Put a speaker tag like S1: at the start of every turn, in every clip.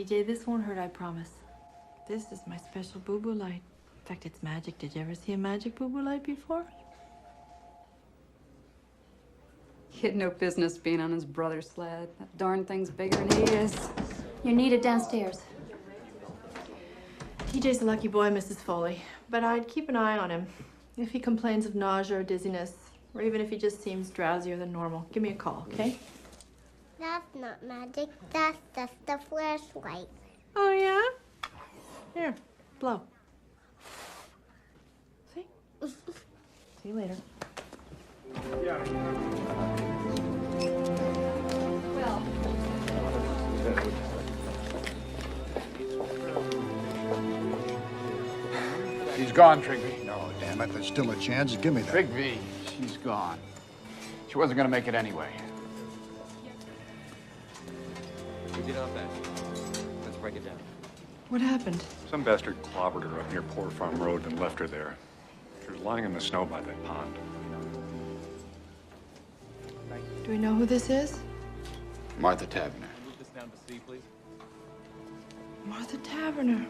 S1: TJ, this won't hurt, I promise. This is my special boo-boo light. In fact, it's magic. Did you ever see a magic boo-boo light before?
S2: He had no business being on his brother's sled. That darn thing's bigger than he is.
S3: You're needed downstairs.
S1: TJ's a lucky boy, Mrs. Foley. But I'd keep an eye on him. If he complains of nausea or dizziness, or even if he just seems drowsier than normal, give me a call, okay?
S4: That's not magic. That's just a flashlight.
S1: Oh, yeah? Here, blow. See? See you later.
S2: Well,
S5: She's gone, Trigby.
S6: No, damn it, there's still a chance. Give me that.
S5: Trigby, she's gone. She wasn't gonna make it anyway.
S7: We did our best. Let's break it down.
S1: What happened?
S8: Some bastard clobbered her up near Poor Farm Road and left her there. She was lying in the snow by that pond.
S1: Do we know who this is?
S5: Martha Taverner.
S7: Move this down to C, please.
S1: Martha Taverner.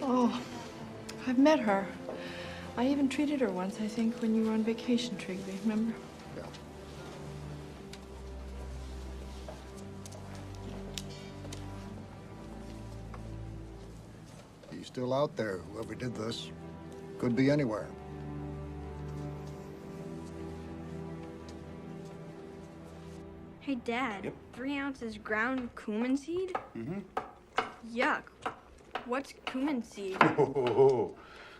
S1: Oh, I've met her. I even treated her once, I think, when you were on vacation, Trigby, remember?
S6: Yeah. He's still out there, whoever did this. Could be anywhere.
S9: Hey, Dad.
S8: Yep.
S9: 3 ounces ground cumin seed?
S8: Mm-hmm.
S9: Yuck. What's cumin seed?
S10: Oh,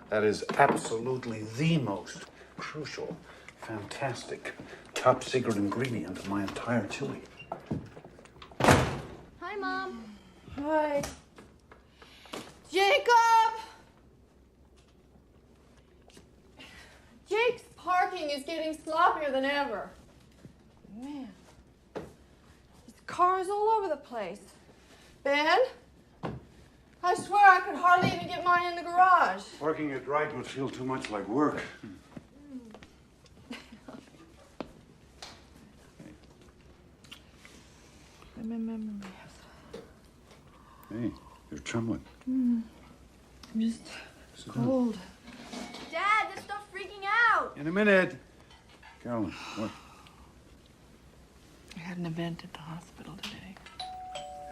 S10: that is absolutely the most crucial, fantastic, top secret ingredient of my entire chili.
S3: Hi, Mom.
S1: Hi. Jacob! Jake's parking is getting sloppier than ever. Man. His car's all over the place. Ben? I swear I could hardly even get mine in the garage.
S10: Working it right would feel too much like work. Hey, you're trembling.
S1: I'm just cold.
S9: Dad, this stuff's freaking out.
S10: In a minute. Carolyn, what?
S1: I had an event at the hospital today.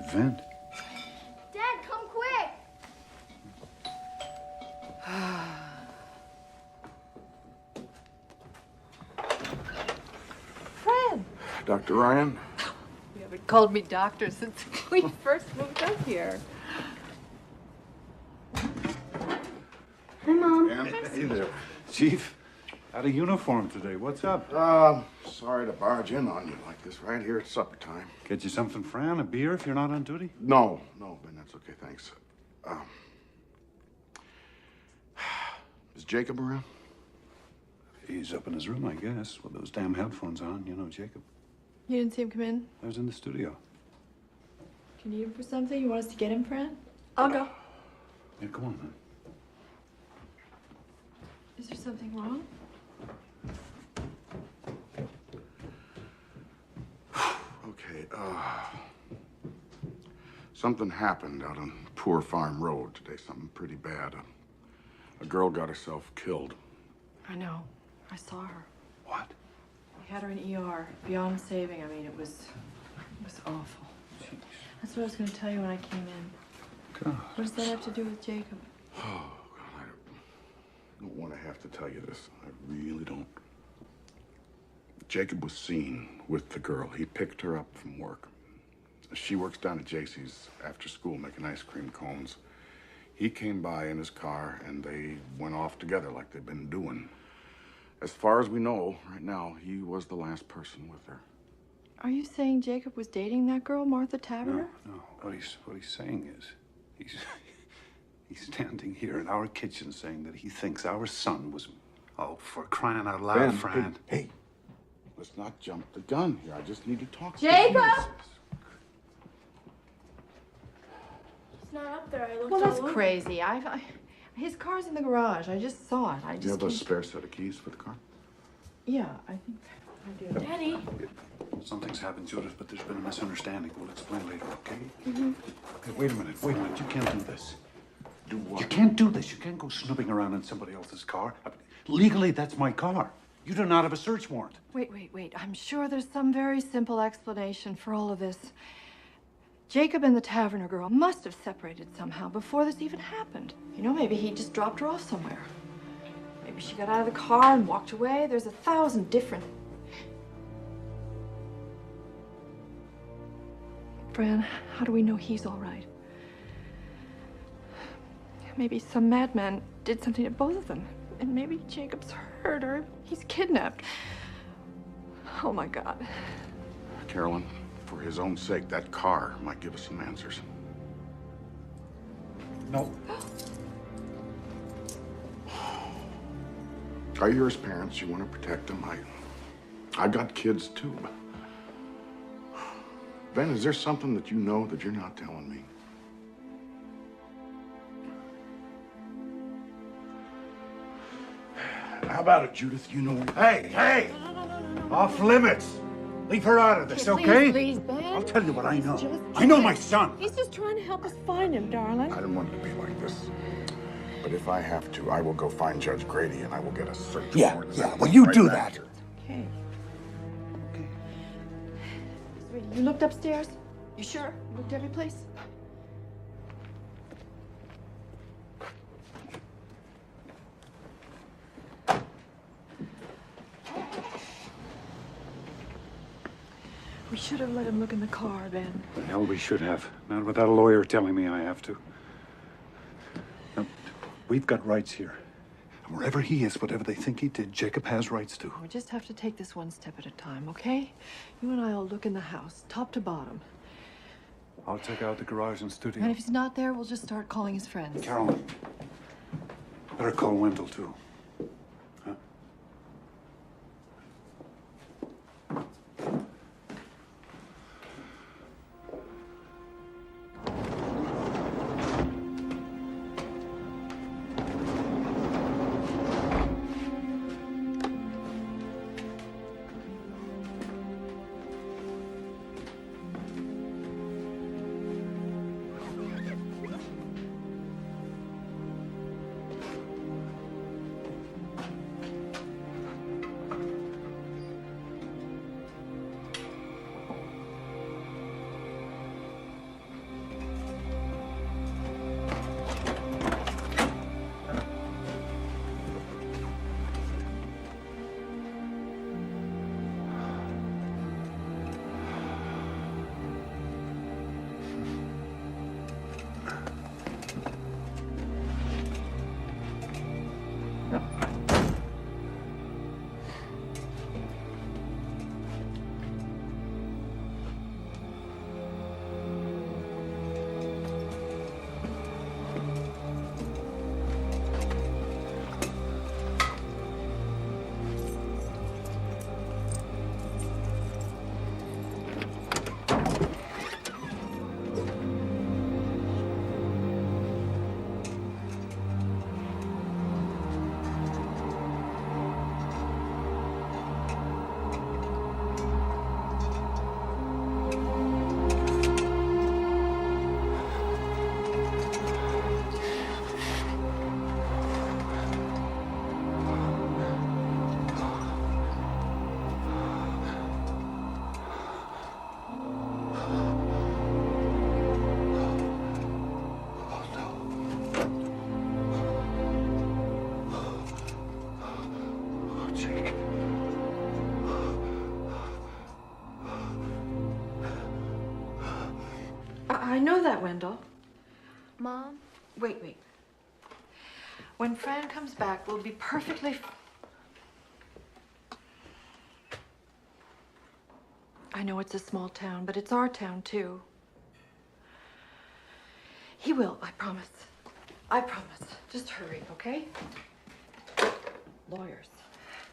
S10: Event?
S9: Dad, come quick.
S1: Fred!
S8: Dr. Ryan?
S1: You haven't called me doctor since we first moved up here.
S3: Hi, Mom.
S10: Hey there. Chief, out of uniform today. What's up?
S11: Sorry to barge in on you like this right here at supper time.
S10: Get you something, Fran? A beer if you're not on duty?
S11: No, Ben, that's okay, thanks. Is Jacob around?
S10: He's up in his room, I guess, with those damn headphones on. You know, Jacob.
S1: You didn't see him come in?
S10: I was in the studio.
S1: Can you need him for something? You want us to get him, Fran? I'll go.
S10: Yeah, come on, man.
S1: Is there something wrong?
S11: Okay, something happened out on Poor Farm Road today, something pretty bad. A girl got herself killed.
S1: I know. I saw her.
S10: What?
S1: We had her in ER, beyond saving. I mean, it was awful.
S10: Jeez.
S1: That's what I was going to tell you when I came in.
S10: God.
S1: What does that have to do with Jacob?
S11: Oh, God, I don't want to have to tell you this. I really don't. Jacob was seen with the girl. He picked her up from work. She works down at JC's after school making ice cream cones. He came by in his car and they went off together like they've been doing. As far as we know, right now, he was the last person with her.
S1: Are you saying Jacob was dating that girl, Martha Taverner?
S10: No. What he's saying is, he's standing here in our kitchen saying that he thinks our son was, oh, for crying out loud,
S11: Ben,
S10: Fran.
S11: Hey, let's not jump the gun here. I just need to talk to
S1: Jacob!
S11: you.
S9: It's not up there. I looked
S1: Well, that's
S9: all over.
S1: crazy. His car's in the garage. I just saw it.
S11: Do you have a spare set of keys for the car?
S1: Yeah, I think
S9: Daddy.
S10: Something's happened, Judith, but there's been a misunderstanding. We'll explain later, okay? Okay, wait a minute. You can't do this.
S11: Do what?
S10: You can't do this. You can't go snooping around in somebody else's car. Legally, that's my car. You do not have a search warrant.
S1: Wait. I'm sure there's some very simple explanation for all of this. Jacob and the Taverner girl must have separated somehow before this even happened. You know, maybe he just dropped her off somewhere. Maybe she got out of the car and walked away. There's 1,000 different... Fran, how do we know he's all right? Maybe some madman did something to both of them. And maybe Jacob's hurt or he's kidnapped. Oh, my God.
S11: Carolyn, for his own sake, that car might give us some answers.
S10: No.
S11: I hear his parents. You want to protect them. I got kids, too. Ben, is there something that you know that you're not telling me? How about it, Judith? You know...
S10: Hey!
S1: No.
S10: Off limits. Leave her out of this, okay?
S1: Please, Ben.
S10: I'll tell you what I know. I know my son.
S1: He's just trying to help us find him, darling.
S11: I didn't want it to be like this. But if I have to, I will go find Judge Grady and I will get a search warrant.
S10: Yeah. Well, you do that.
S1: Okay. Sweetie, you looked upstairs? You sure? You looked every place? We should have let him look in the car, Ben.
S10: The hell we should have. Not without a lawyer telling me I have to. Now, we've got rights here. And wherever he is, whatever they think he did, Jacob has rights too.
S1: We just have to take this one step at a time, okay? You and I will look in the house, top to bottom.
S10: I'll check out the garage and studio.
S1: And if he's not there, we'll just start calling his friends.
S10: Carolyn, better call Wendell too. Huh?
S1: I know that, Wendell.
S9: Mom?
S1: Wait. When Fran comes back, we'll be perfectly... I know it's a small town, but it's our town, too. He will, I promise. I promise. Just hurry, okay? Lawyers.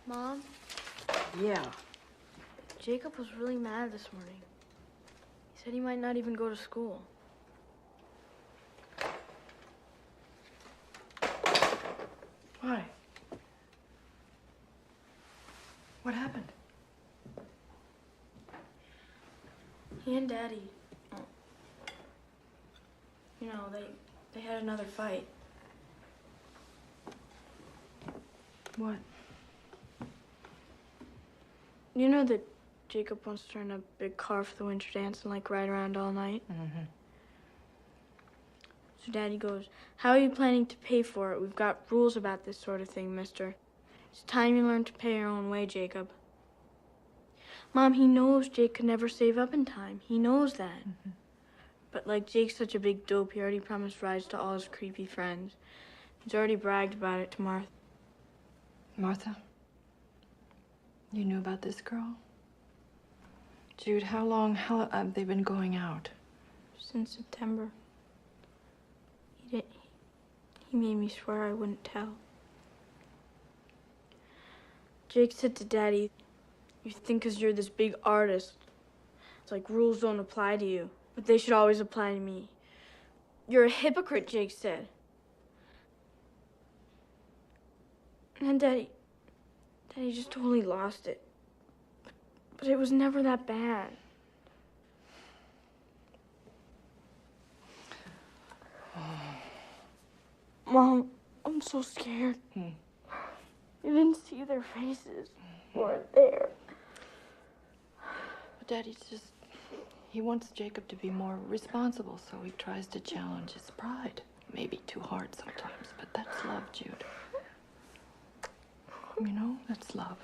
S9: Mom?
S1: Yeah.
S9: Jacob was really mad this morning. He said he might not even go to school.
S1: Why? What happened?
S9: He and Daddy, you know, they had another fight.
S1: What?
S9: You know that Jacob wants to rent a big car for the winter dance and like ride around all night?
S1: Mm-hmm.
S9: So Daddy goes, "How are you planning to pay for it? We've got rules about this sort of thing, mister. It's time you learn to pay your own way, Jacob." Mom, he knows Jake could never save up in time. He knows that.
S1: Mm-hmm.
S9: But like Jake's such a big dope, he already promised rides to all his creepy friends. He's already bragged about it to Martha.
S1: Martha? You knew about this girl? Jude, how long have they been going out?
S9: Since September. He made me swear I wouldn't tell. Jake said to Daddy, "You think 'cause you're this big artist, it's like rules don't apply to you, but they should always apply to me. You're a hypocrite," Jake said. And then Daddy just totally lost it. But it was never that bad. Mom, I'm so scared. You didn't see their faces. They weren't there.
S1: But Daddy's just... He wants Jacob to be more responsible, so he tries to challenge his pride. Maybe too hard sometimes, but that's love, Jude. You know, that's love.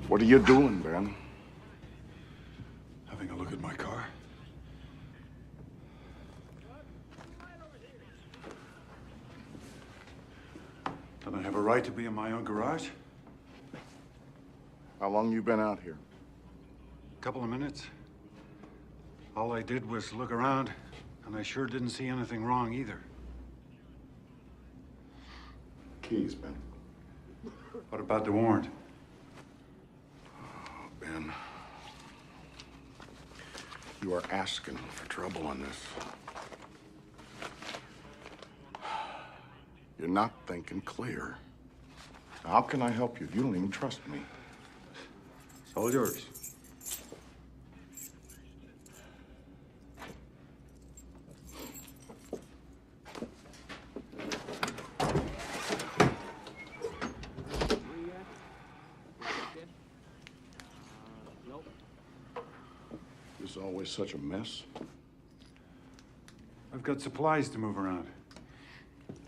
S11: What are you doing, Ben?
S10: Having a look at my car. Don't I have a right to be in my own garage?
S11: How long you been out here?
S10: A couple of minutes. All I did was look around, and I sure didn't see anything wrong either.
S11: Keys, Ben.
S10: What about the warrant?
S11: Oh, Ben. You are asking for trouble on this. You're not thinking clear. How can I help you if you don't even trust me?
S10: It's all yours.
S11: It's always such a mess.
S10: I've got supplies to move around.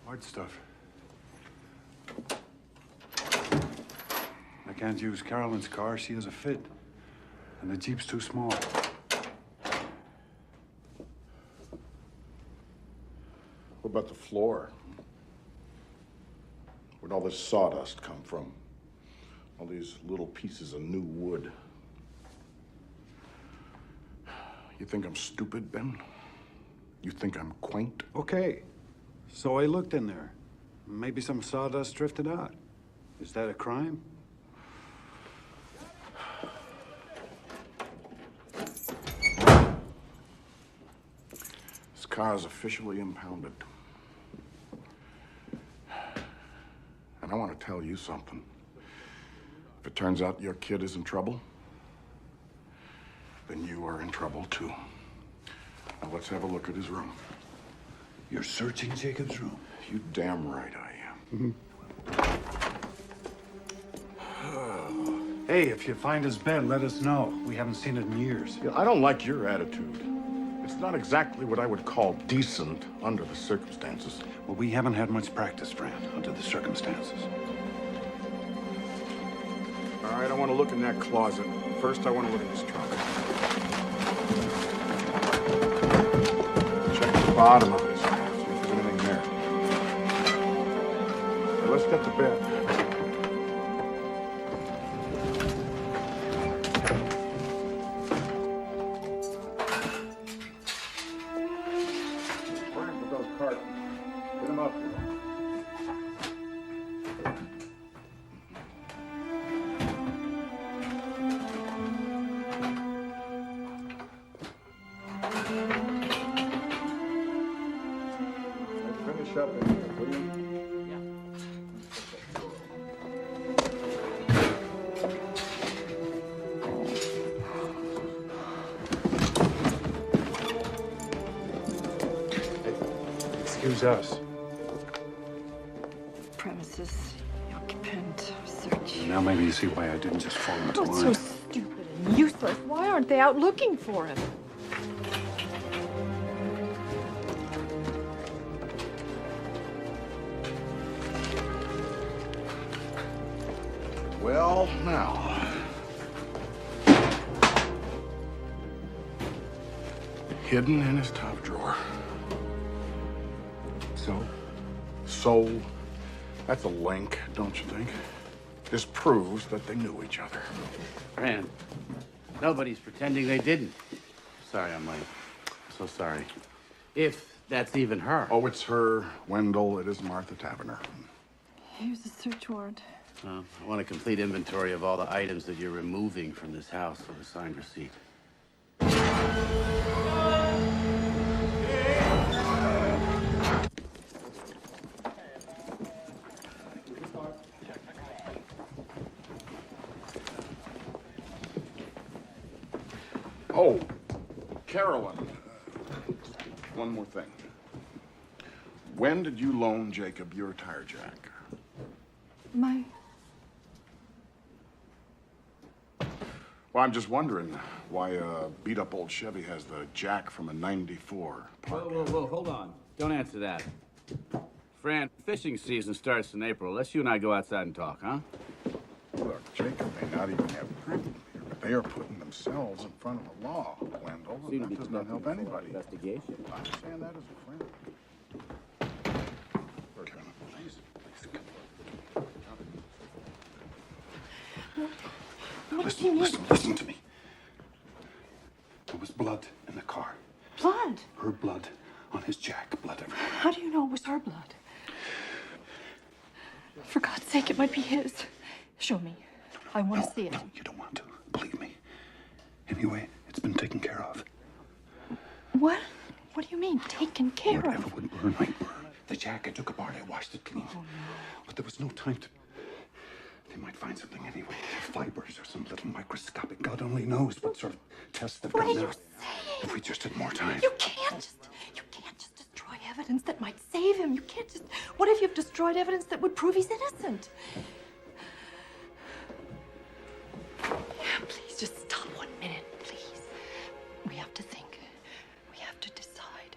S10: Hard stuff. I can't use Carolyn's car. She has a fit. And the Jeep's too small.
S11: What about the floor? Where'd all this sawdust come from? All these little pieces of new wood. You think I'm stupid, Ben? You think I'm quaint?
S10: Okay. So I looked in there. Maybe some sawdust drifted out. Is that a crime?
S11: This car is officially impounded. And I want to tell you something. If it turns out your kid is in trouble, then you are in trouble too. Now let's have a look at his room.
S10: You're searching Jacob's room?
S11: You damn right I am.
S10: Hey, if you find his bed, let us know. We haven't seen it in years.
S11: I don't like your attitude. It's not exactly what I would call decent under the circumstances.
S10: Well, we haven't had much practice, Fran, under the circumstances.
S11: All right, I want to look in that closet. First, I want to look at this trunk. Check the bottom of it, see if there's anything there. Now, let's get to bed. Frank, with those cartons. Get them up here. Finish up in here, will you?
S10: Excuse us.
S1: Premises, occupant, search.
S10: Now maybe you see why I didn't just fall into
S1: Oh,
S10: line.
S1: so stupid and useless. Why aren't they out looking for him?
S11: Well, now. Hidden in his top drawer. So, that's a link, don't you think? This proves that they knew each other.
S12: Fran, nobody's pretending they didn't. Sorry I'm late. So sorry. If that's even her.
S11: Oh, it's her, Wendell. It is Martha Taverner.
S1: Here's a search warrant.
S12: I want a complete inventory of all the items that you're removing from this house with a signed receipt.
S11: Oh, Carolyn. One more thing. When did you loan Jacob your tire jack? Well, I'm just wondering why a beat-up old Chevy has the jack from a '94 Park.
S12: Whoa, hold on. Don't answer that. Fran, fishing season starts in April. Let's you and I go outside and talk, huh?
S11: Look, Jacob may not even have print here, but they are putting themselves in front of the law, Wendell.
S12: Seem to
S11: That
S12: be
S11: does not help
S12: conducting
S11: anybody.
S12: investigation.
S11: I'm saying that as a friend. Please.
S10: Listen to me. There was blood in the car. blood on his jack. Blood everywhere.
S1: How do you know it was her blood? For God's sake, it might be his. Show me. I want to see it.
S10: No, you don't want to. Believe me. Anyway, it's been taken care of.
S1: What? What do you mean, taken care of?
S10: Whatever would burn might burn. The jack I took apart, I washed it clean.
S1: Oh, no.
S10: But there was no time to... They might find something anyway. Fibers or some little microscopic... God only knows what sort of tests they've done now.
S1: What are you saying?
S10: If we just had more time.
S1: You can't just destroy evidence that might save him. You can't just... What if you've destroyed evidence that would prove he's innocent? Please, just stop 1 minute, please. We have to think. We have to decide.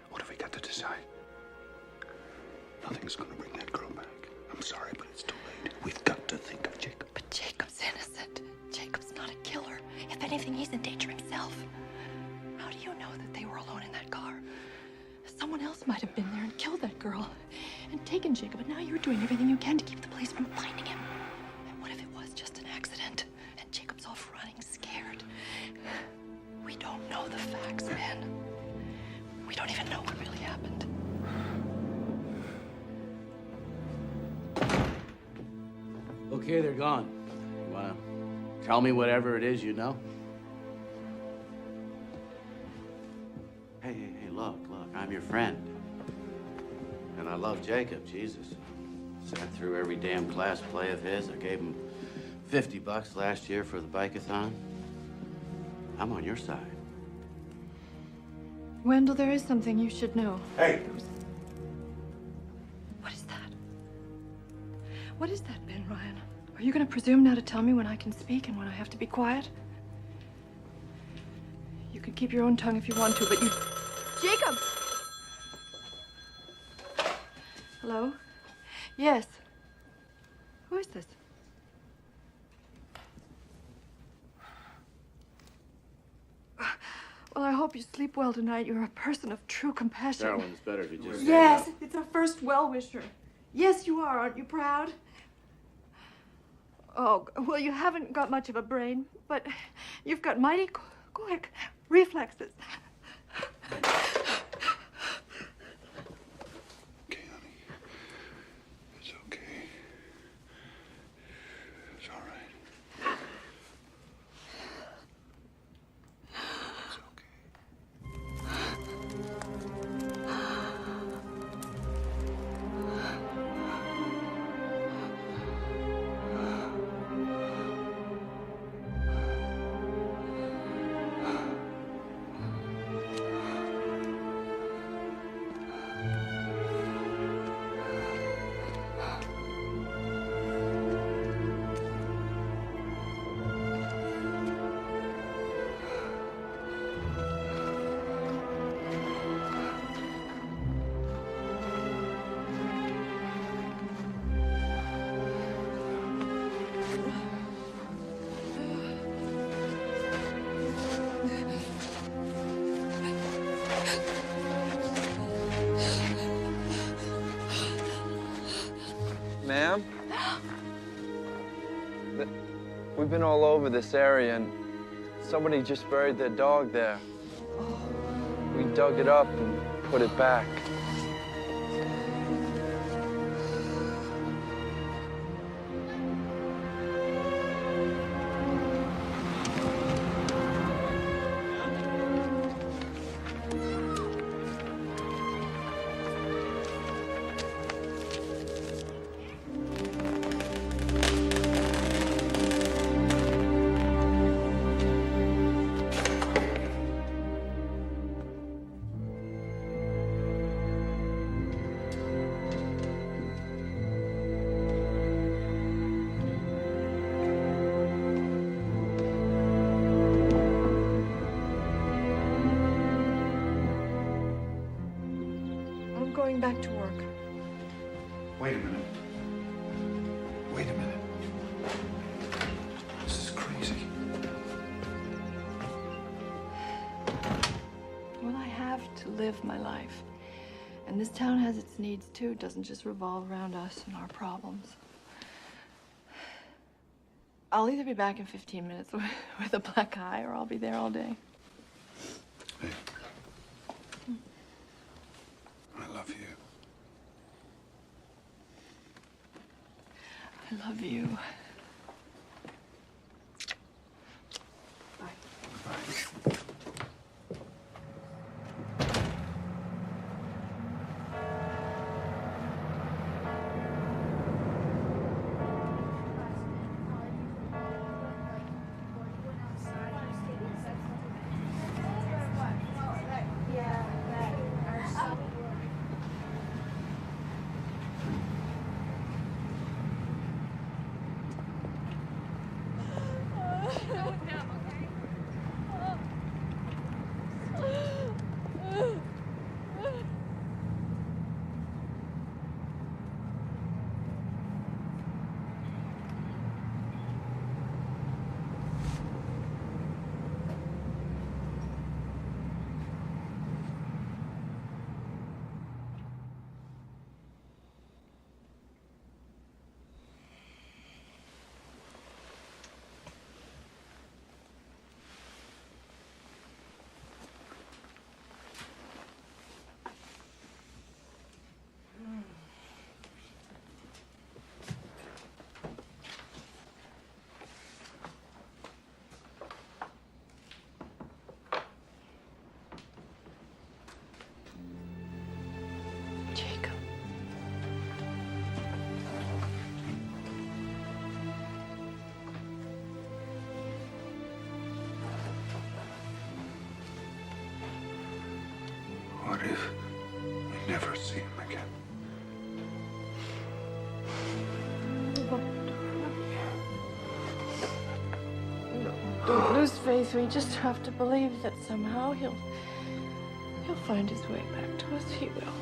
S10: What have we got to decide? Nothing's gonna bring that girl back. I'm sorry, but it's too late. We've got to think of Jacob.
S1: But Jacob's innocent. Jacob's not a killer. If anything, he's in danger himself. How do you know that they were alone in that car? Someone else might have been there and killed that girl and taken Jacob, and now you're doing everything you can to keep the police from finding him. And what if it was just an accident and Jacob's off running, scared? We don't know the facts, Ben. We don't even know what really happened.
S12: Okay, they're gone. You wanna tell me whatever it is you know? Hey, look, I'm your friend. And I love Jacob, Jesus. Sat through every damn class play of his. I gave him $50 last year for the bike-a-thon. I'm on your side.
S1: Wendell, there is something you should know.
S10: Hey!
S1: What is that? What is that, Ben Ryan? Are you going to presume now to tell me when I can speak and when I have to be quiet? You can keep your own tongue if you want to, but you... Jacob! Hello? Yes. Who is this? Well, I hope you sleep well tonight. You're a person of true compassion.
S12: Carolyn, it's better if you just...
S1: Yes, it's our first well-wisher. Yes, you are. Aren't you proud? Oh, well, you haven't got much of a brain, but you've got mighty quick reflexes.
S10: Okay, honey. It's okay. It's all right. It's okay.
S13: Ma'am? We've been all over this area and somebody just buried their dog there. We dug it up and put it back.
S1: Going back to work.
S10: Wait a minute. Wait a minute. This is crazy.
S1: Well, I have to live my life. And this town has its needs, too. It doesn't just revolve around us and our problems. I'll either be back in 15 minutes with a black eye, or I'll be there all day.
S10: Hey, love you.
S1: I love you. Jacob.
S10: What if we never see him again?
S1: Don't lose faith. We just have to believe that somehow he'll find his way back to us. He will.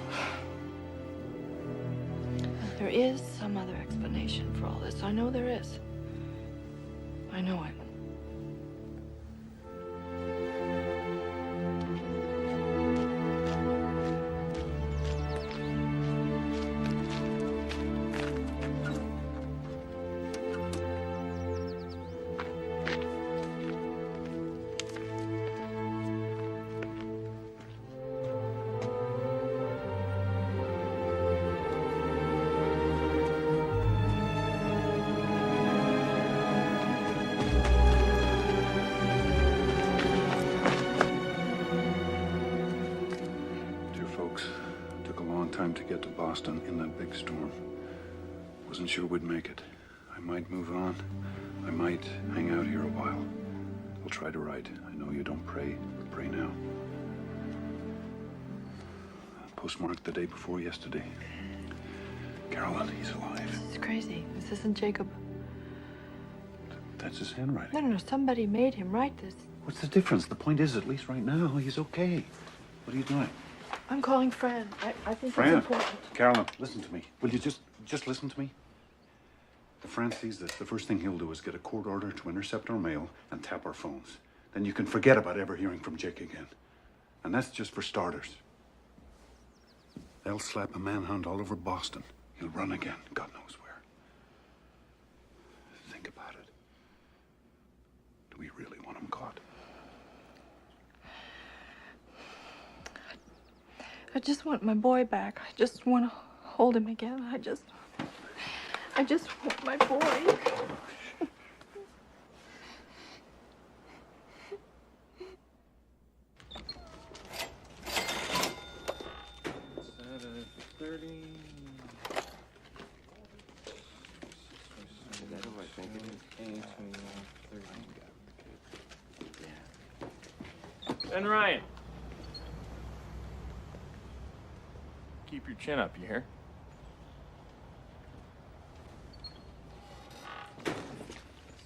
S1: There is some other explanation for all this. I know there is. I know it.
S10: Time to get to Boston in that big storm. Wasn't sure we'd make it. I might move on. I might hang out here a while. I'll try to write. I know you don't pray, but pray now. Postmarked the day before yesterday. Carolyn, he's alive.
S1: It's crazy. This isn't Jacob.
S10: That's his handwriting.
S1: No. Somebody made him write this.
S10: What's the difference? The point is, at least right now, he's okay. What are you doing?
S1: I'm calling Fran. I think
S10: Fran,
S1: it's important.
S10: Carolyn, listen to me. Will you just listen to me? If Fran sees this, the first thing he'll do is get a court order to intercept our mail and tap our phones. Then you can forget about ever hearing from Jake again. And that's just for starters. They'll slap a manhunt all over Boston. He'll run again, God knows where. Think about it. Do we really want him caught?
S1: I just want my boy back. I just want to hold him again. I just want my boy.
S14: And Ryan. Keep your chin up, you hear?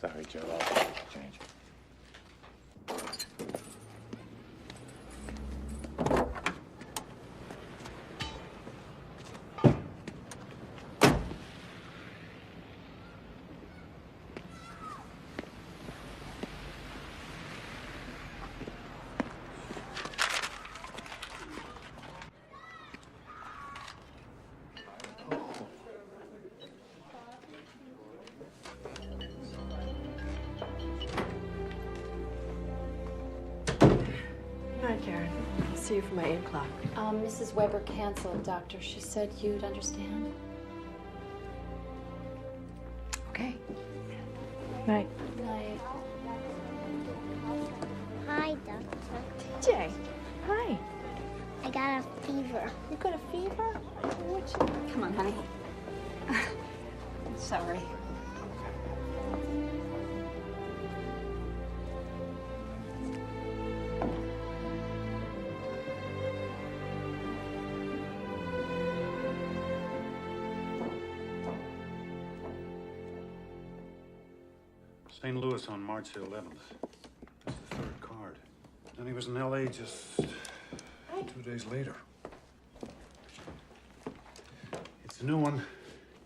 S14: Sorry, Joe. I'll change.
S1: see you for my 8 o'clock.
S3: Mrs. Weber canceled, Doctor. She said you'd understand.
S1: Okay.
S9: Night.
S3: Night.
S4: Hi, Doctor.
S1: TJ. Hi.
S4: I got a fever.
S1: You got a fever?
S2: Come on, honey. I'm sorry.
S10: St. Louis on March the 11th. That's the third card. Then he was in L.A. just 2 days later. It's a new one,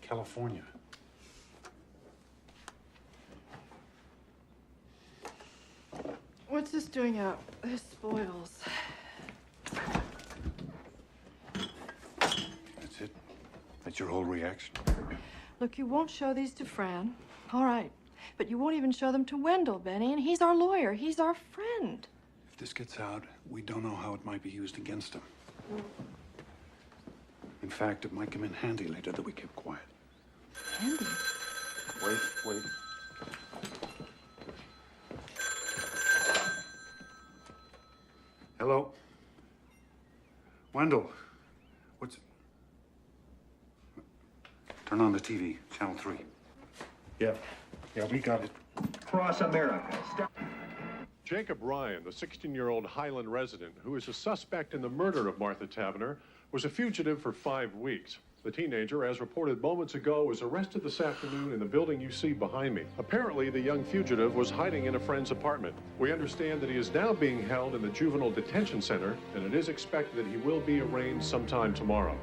S10: California.
S1: What's this doing out? This spoils.
S10: That's it? That's your whole reaction?
S1: Look, you won't show these to Fran. All right. But you won't even show them to Wendell, Benny, and he's our lawyer. He's our friend.
S10: If this gets out, we don't know how it might be used against him. In fact, it might come in handy later that we keep quiet.
S1: Handy?
S10: Wait. Hello? Wendell, what's... Turn on the TV, channel 3. Yeah, we got it.
S15: Across America.
S16: Jacob Ryan, the 16-year-old Highland resident who is a suspect in the murder of Martha Tavener, was a fugitive for 5 weeks. The teenager, as reported moments ago, was arrested this afternoon in the building you see behind me. Apparently, the young fugitive was hiding in a friend's apartment. We understand that he is now being held in the juvenile detention center, and it is expected that he will be arraigned sometime tomorrow.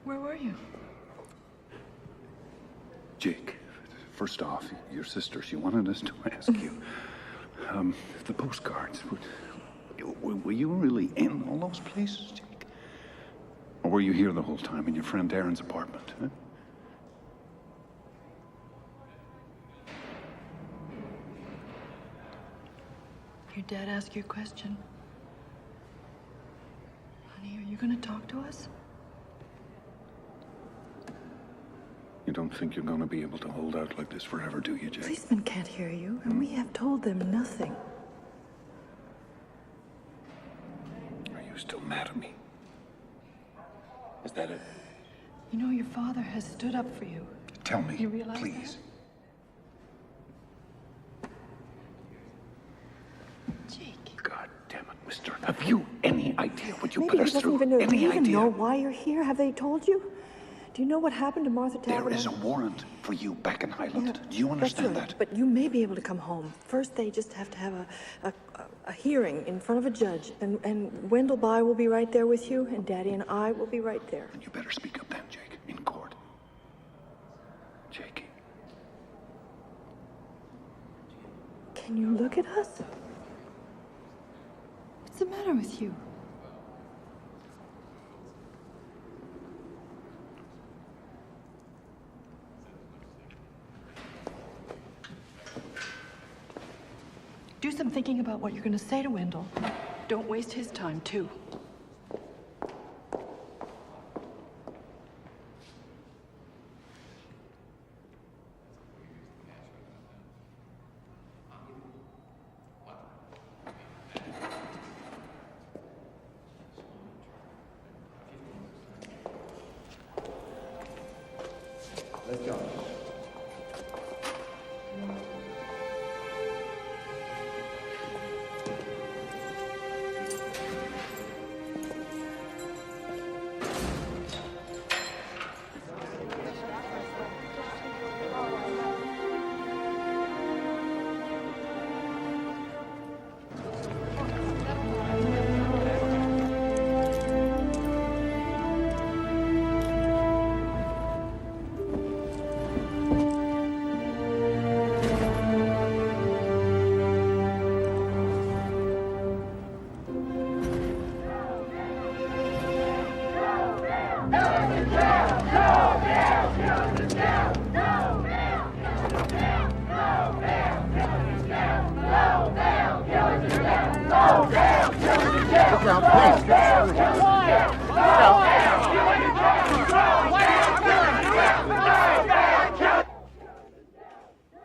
S1: Where were you?
S10: Jake, first off, your sister, she wanted us to ask you, the postcards, were you really in all those places, Jake? Or were you here the whole time in your friend Darren's apartment, huh?
S1: Your dad asked you a question. Honey, are you gonna talk to us?
S10: You don't think you're going to be able to hold out like this forever, do you, Jake?
S1: Policemen can't hear you, and we have told them nothing.
S10: Are you still mad at me? Is that it?
S1: You know, your father has stood up for you.
S10: Tell me,
S1: You realize
S10: please.
S1: Jake.
S10: God damn it, mister. Have you any idea what you
S1: Maybe
S10: put
S1: he
S10: us
S1: doesn't
S10: through?
S1: even know. Do
S10: Any
S1: you even
S10: idea?
S1: know why you're here? Have they told you? Do you know what happened to Martha Tavener?
S10: There is a warrant for you back in Highland. Do you understand
S1: That's right.
S10: that?
S1: But you may be able to come home. First, they just have to have a hearing in front of a judge, and Wendell By will be right there with you, and Daddy and I will be right there.
S10: And you better speak up then, Jake, in court. Jakey.
S1: Can you look at us? What's the matter with you? Do some thinking about what you're going to say to Wendell. Don't waste his time, too.
S15: Let's go.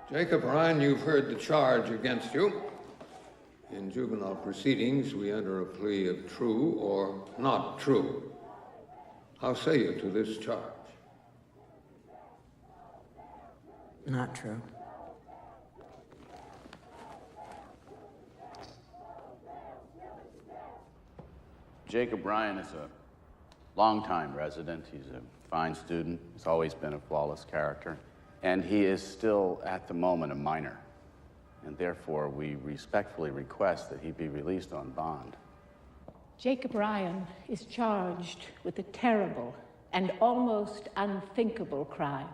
S17: Jacob Ryan, you've heard the charge against you. In juvenile proceedings, we enter a plea of true or not true. How say you to this charge?
S18: Not true.
S12: Jacob Ryan is a longtime resident. He's a fine student. He's always been a flawless character. And he is still, at the moment, a minor. And therefore, we respectfully request that he be released on bond.
S19: Jacob Ryan is charged with a terrible and almost unthinkable crime.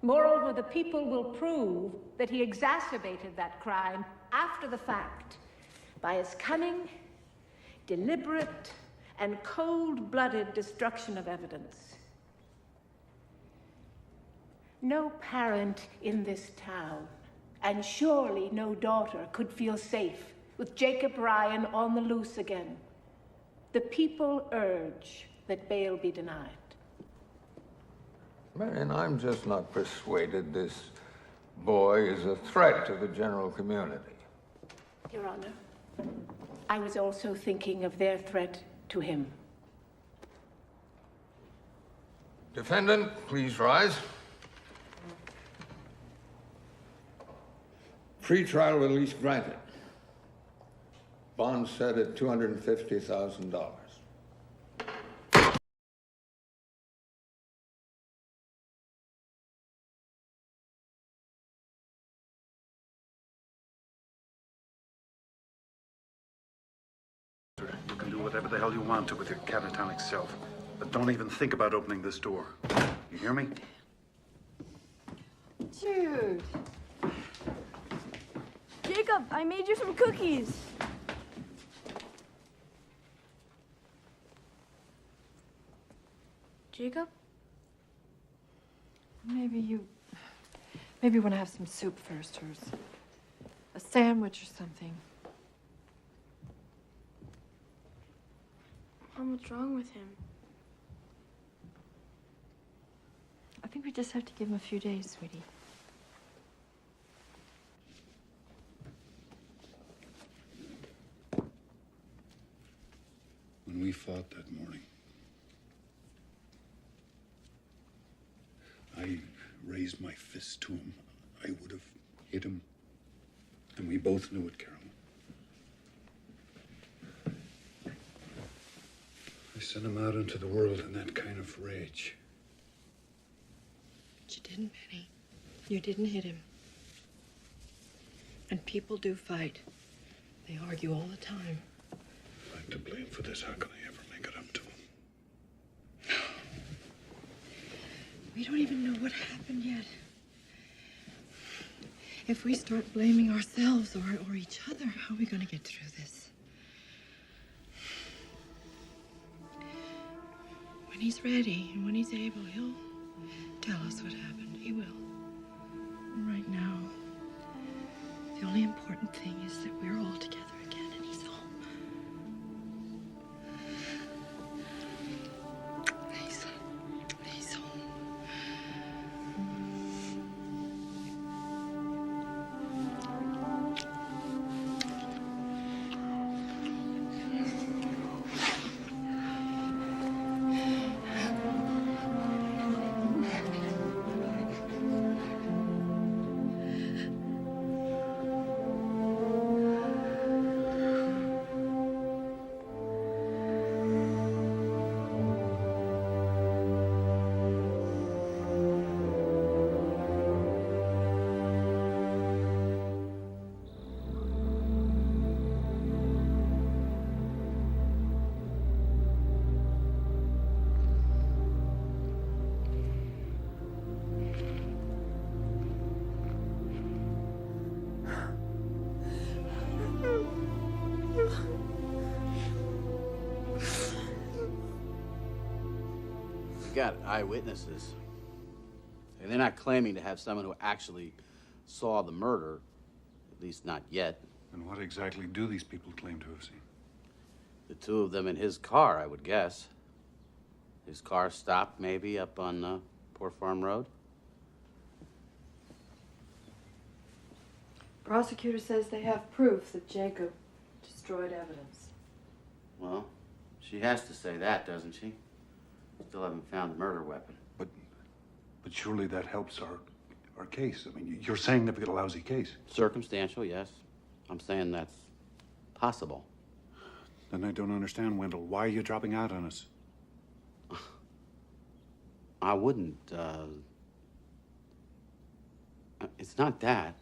S19: Moreover, the people will prove that he exacerbated that crime after the fact by his cunning, deliberate, and cold-blooded destruction of evidence. No parent in this town, and surely no daughter, could feel safe with Jacob Ryan on the loose again. The people urge that bail be denied.
S17: Marion, I'm just not persuaded this boy is a threat to the general community.
S19: Your Honor, I was also thinking of their threat to him.
S17: Defendant, please rise. Pre-trial release granted. Bond set at $250,000.
S10: You can do whatever the hell you want to with your catatonic self, but don't even think about opening this door. You hear me?
S1: Jude.
S9: Jacob, I made you some cookies. Jacob?
S1: Maybe you want to have some soup first, or a sandwich or something.
S9: Mom, what's wrong with him?
S1: I think we just have to give him a few days, sweetie.
S10: When we fought that morning, I raised my fist to him. I would have hit him. And we both knew it, Carolyn. I sent him out into the world in that kind of rage.
S1: But you didn't, Benny. You didn't hit him. And people do fight. They argue all the time.
S10: If I'm to blame for this, how can I ever make it up to him?
S1: We don't even know what happened yet. If we start blaming ourselves or each other, how are we going to get through this? When he's ready and when he's able, he'll tell us what happened. He will. And right now, the only important thing is that we're all together again and he's home. He's home.
S12: They've got eyewitnesses. And they're not claiming to have someone who actually saw the murder, at least not yet.
S10: And what exactly do these people claim to have seen?
S12: The two of them in his car, I would guess. His car stopped maybe up on Poor Farm Road.
S1: Prosecutor says they have proof that Jacob destroyed evidence.
S12: Well, she has to say that, doesn't she? Still haven't found the murder weapon.
S10: But surely that helps our case. I mean, you're saying they've got a lousy case.
S12: Circumstantial, yes. I'm saying that's possible.
S10: Then I don't understand, Wendell. Why are you dropping out on us?
S12: I wouldn't, it's not that.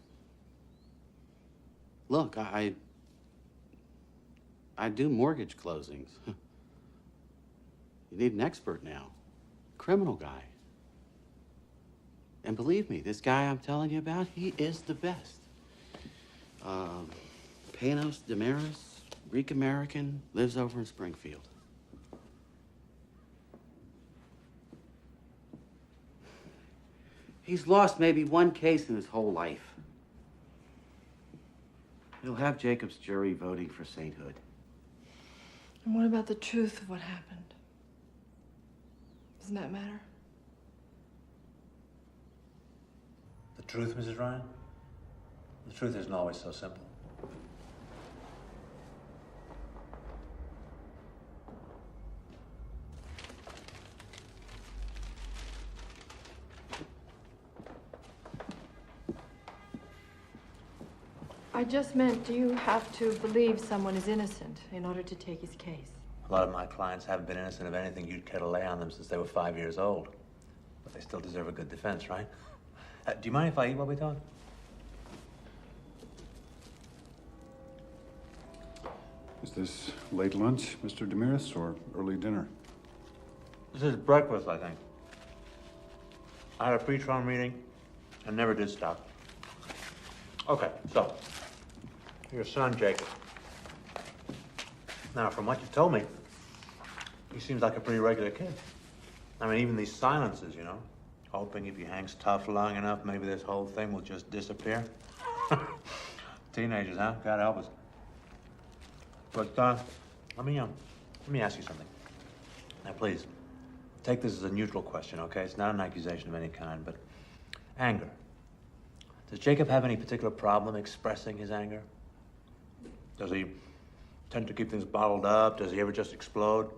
S12: Look, I do mortgage closings. You need an expert now. Criminal guy. And believe me, this guy I'm telling you about, he is the best. Panos Damaris, Greek American, lives over in Springfield. He's lost maybe one case in his whole life. He'll have Jacob's jury voting for sainthood.
S1: And what about the truth of what happened? Doesn't that matter?
S15: The truth, Mrs. Ryan? The truth isn't always so simple.
S1: I just meant, do you have to believe someone is innocent in order to take his case?
S15: A lot of my clients haven't been innocent of anything you'd care to lay on them since they were 5 years old. But they still deserve a good defense, right? Do you mind if I eat while we talk?
S10: Is this late lunch, Mr. Damaris, or early dinner?
S15: This is breakfast, I think. I had a pre-trial meeting and never did stop. Okay, so, your son, Jacob. Now, from what you've told me, he seems like a pretty regular kid. I mean, even these silences, you know, hoping if he hangs tough long enough, maybe this whole thing will just disappear. Teenagers, huh? God help us. But, let me ask you something. Now, please, take this as a neutral question, okay? It's not an accusation of any kind, but anger. Does Jacob have any particular problem expressing his anger? Does he tend to keep things bottled up? Does he ever just explode?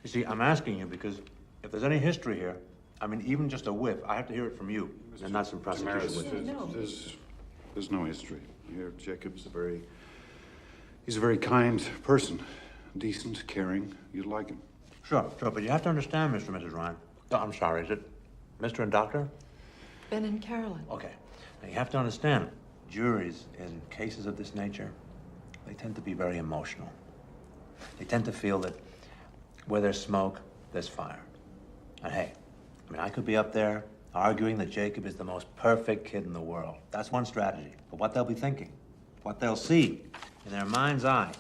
S15: You see, I'm asking you because if there's any history here, I mean, even just a whiff, I have to hear it from you, and not some prosecution witness.
S10: There's no history here. Jacob's he's a very kind person. Decent, caring. You'd like him.
S15: Sure, but you have to understand, Mr. and Mrs. Ryan. Oh, I'm sorry, is it Mr. and Doctor?
S1: Ben and Carolyn.
S15: Okay. Now, you have to understand, juries in cases of this nature, they tend to be very emotional. They tend to feel that where there's smoke, there's fire. And hey, I mean, I could be up there arguing that Jacob is the most perfect kid in the world. That's one strategy. But what they'll be thinking, what they'll see in their mind's eye,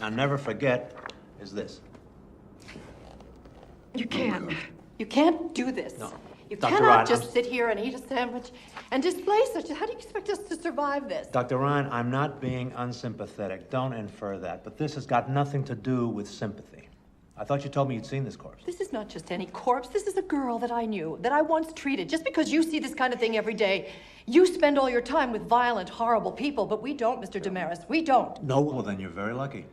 S15: I'll never forget, is this.
S1: You can't. You can't do this.
S15: No.
S1: You
S15: Dr.
S1: cannot
S15: Ryan,
S1: just sit here and eat a sandwich and display such. How do you expect us to survive this?
S15: Dr. Ryan, I'm not being unsympathetic. Don't infer that. But this has got nothing to do with sympathy. I thought you told me you'd seen this corpse.
S1: This is not just any corpse. This is a girl that I knew, that I once treated. Just because you see this kind of thing every day, you spend all your time with violent, horrible people, but we don't, Mr. Damaris. We don't.
S15: No, well, then you're very lucky.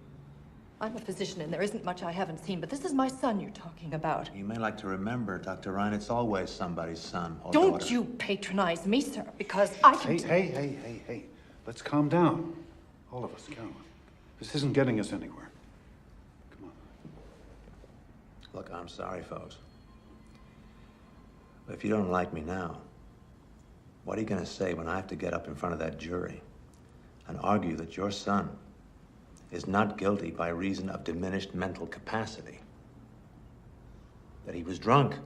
S1: I'm a physician, and there isn't much I haven't seen, but this is my son you're talking about.
S15: You may like to remember, Dr. Ryan, it's always somebody's son or
S1: Don't
S15: daughter.
S1: you patronize me, sir, because I can...
S10: Hey. Let's calm down. All of us, Carolyn. This isn't getting us anywhere.
S15: Look, I'm sorry, folks. But if you don't like me now, what are you going to say when I have to get up in front of that jury and argue that your son is not guilty by reason of diminished mental capacity? That he was drunk,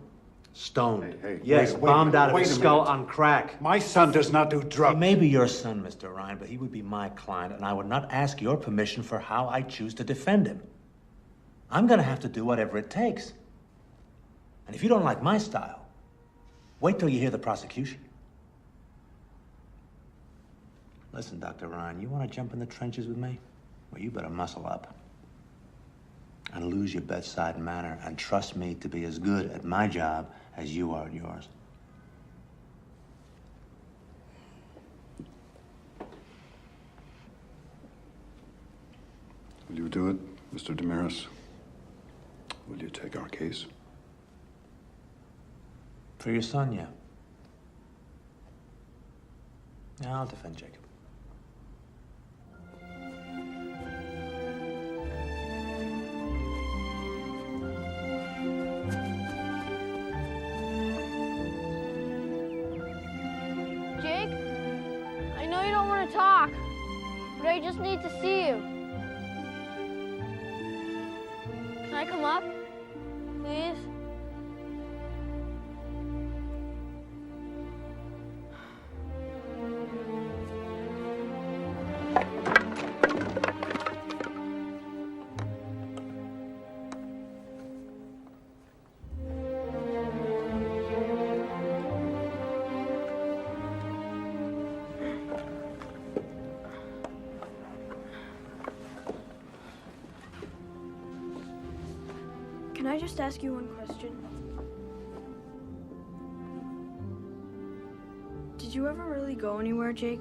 S15: stoned, yes, bombed out of his skull on crack.
S10: My son does not do drugs.
S15: He may be your son, Mr. Ryan, but he would be my client, and I would not ask your permission for how I choose to defend him. I'm going to have to do whatever it takes. And if you don't like my style, wait till you hear the prosecution. Listen, Dr. Ryan, you want to jump in the trenches with me? Well, you better muscle up and lose your bedside manner and trust me to be as good at my job as you are at yours.
S10: Will you do it, Mr. Damaris? Will you take our case?
S15: For your son, yeah. Yeah, I'll defend Jacob.
S9: Jake, I know you don't want to talk, but I just need to see you. Can I come up, please? Can I just ask you one question? Did you ever really go anywhere, Jake?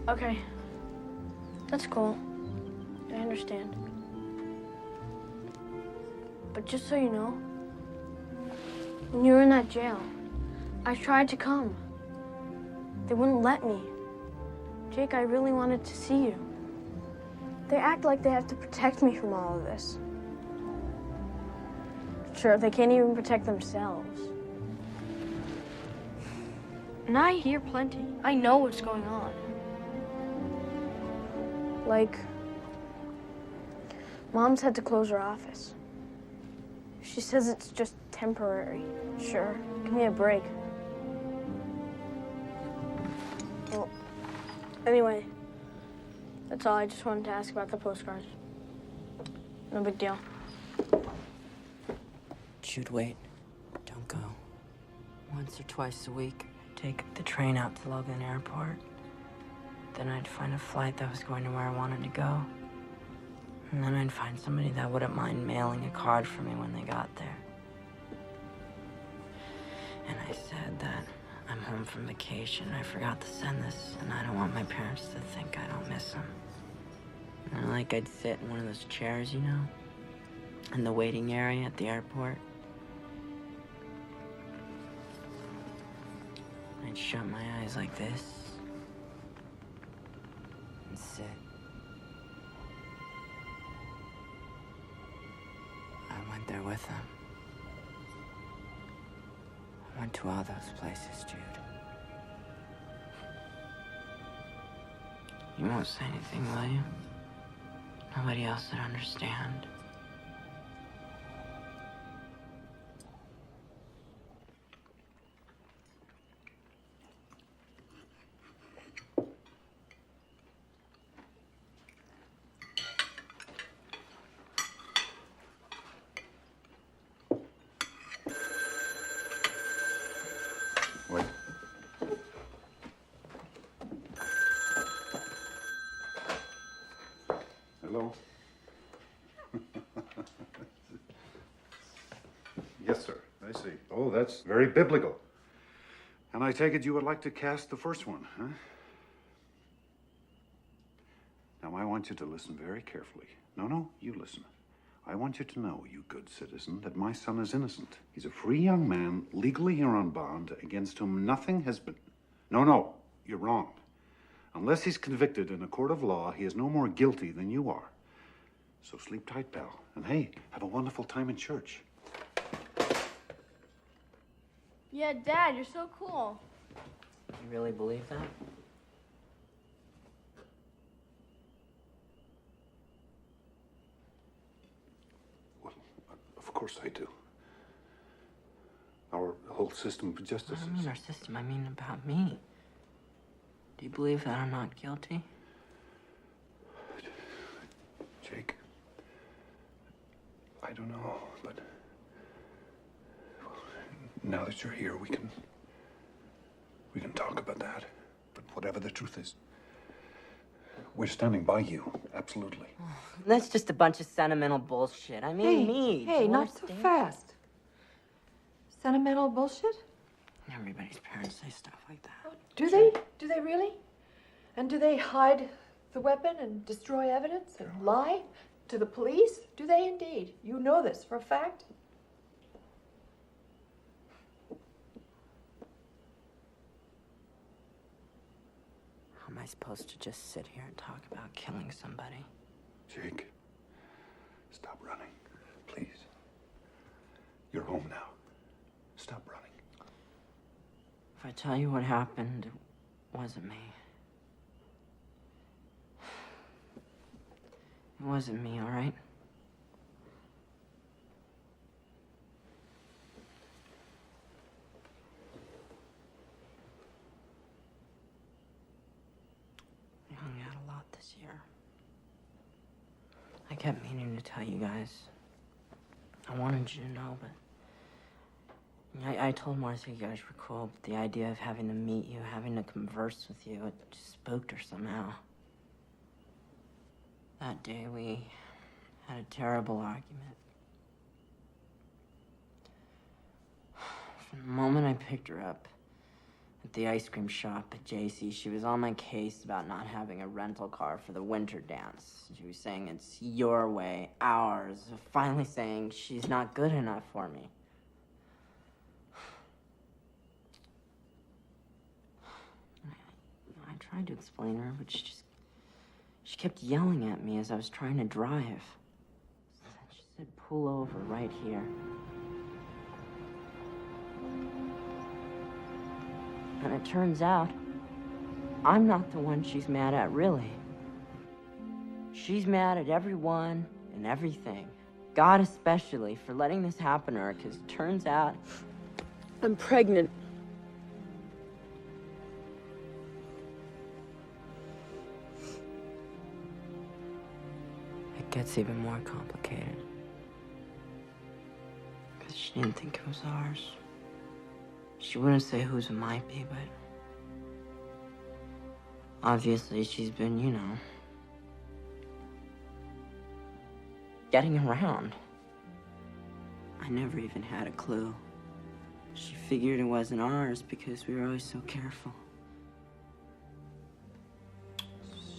S9: Okay. That's cool. I understand. But just so you know, when you were in that jail, I tried to come. They wouldn't let me. Jake, I really wanted to see you. They act like they have to protect me from all of this. Sure, they can't even protect themselves. And I hear plenty. I know what's going on. Like, Mom's had to close her office. She says it's just temporary. Sure, give me a break. Well, anyway. That's all. I just wanted to ask about the postcards. No big deal.
S18: Shoot, wait. Don't go. Once or twice a week, I'd take the train out to Logan Airport. Then I'd find a flight that was going to where I wanted to go. And then I'd find somebody that wouldn't mind mailing a card for me when they got there. And I said that I'm home from vacation. I forgot to send this, and I don't want my parents to think I don't miss them. And like I'd sit in one of those chairs, you know, in the waiting area at the airport. I'd shut my eyes like this and sit. I went there with them. I went to all those places, Jude. You won't say anything, will you? Nobody else would understand.
S10: Wait. Hello? Yes, sir. I see. Oh, that's very biblical. And I take it you would like to cast the first one, huh? Now, I want you to listen very carefully. No, you listen. I want you to know, you good citizen, that my son is innocent. He's a free young man, legally here on bond, against whom nothing has been... No, you're wrong. Unless he's convicted in a court of law, he is no more guilty than you are. So sleep tight, pal. And hey, have a wonderful time in church.
S9: Yeah, Dad, you're so cool.
S18: You really believe that?
S10: Well, of course I do. Our whole system of justice
S18: I don't mean our system, I mean about me. Do you believe that I'm not guilty?
S10: Jake, I don't know, but now that you're here, we can talk about that. But whatever the truth is, we're standing by you, absolutely.
S18: That's just a bunch of sentimental bullshit. I mean,
S1: Hey, not so fast. Sentimental bullshit?
S18: Everybody's parents say stuff like that.
S1: Do they? Do they really? And do they hide the weapon and destroy evidence and lie to the police? Do they indeed? You know this for a fact?
S18: How am I supposed to just sit here and talk about killing somebody?
S10: Jake, stop running, please. You're home now. Stop running.
S18: If I tell you what happened, it wasn't me. It wasn't me, all right? I hung out a lot this year. I kept meaning to tell you guys. I wanted you to know, but I told Martha you guys were cool, but the idea of having to meet you, having to converse with you, it just spooked her somehow. That day we had a terrible argument. From the moment I picked her up at the ice cream shop at JC, she was on my case about not having a rental car for the winter dance. She was saying it's your way, ours, finally saying she's not good enough for me. I tried to explain to her, but she kept yelling at me as I was trying to drive. She said, pull over right here. And it turns out, I'm not the one she's mad at, really. She's mad at everyone and everything. God especially for letting this happen to her, because it turns out
S9: I'm pregnant.
S18: it gets even more complicated. Because she didn't think it was ours. She wouldn't say whose it might be, but obviously she's been, you know, getting around. I never even had a clue. She figured it wasn't ours because we were always so careful.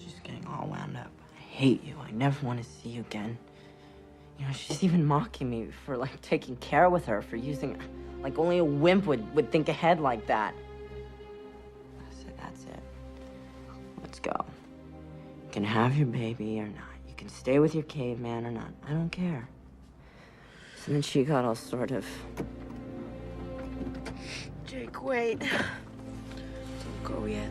S18: She's getting all wound up. I hate you. I never want to see you again. You know, she's even mocking me for, like, taking care with her, for using, like, only a wimp would think ahead like that. I said, that's it. Let's go. You can have your baby or not. You can stay with your caveman or not. I don't care. So then she got all sort of...
S9: Jake, wait. Don't go yet.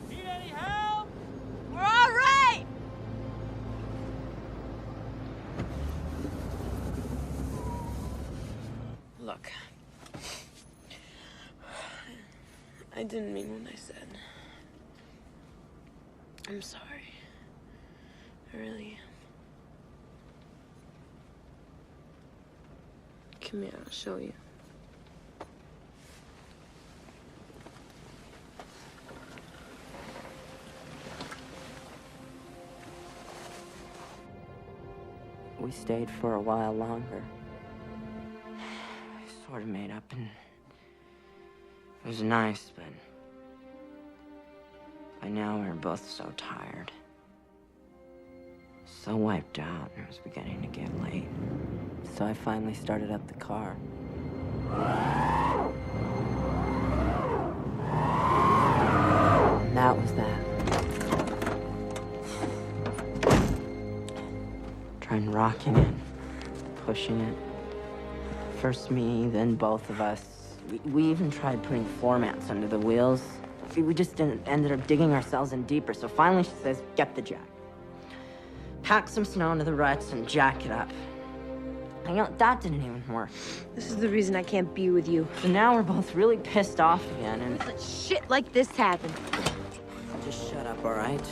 S1: Need any help? We're all right!
S9: Look. I didn't mean what I said. I'm sorry. I really am. Come here, I'll show you.
S18: We stayed for a while longer. I sort of made up, and it was nice, but by now we were both so tired. So wiped out, and it was beginning to get late. So I finally started up the car. And that was that. Trying rocking it, pushing it. First me, then both of us. We even tried putting floor mats under the wheels. We just ended up digging ourselves in deeper. So finally she says, get the jack. Pack some snow into the ruts and jack it up. You know, that didn't even work.
S20: This is the reason I can't be with you.
S18: So now we're both really pissed off again, and
S20: shit like this happened.
S18: just shut up, all right?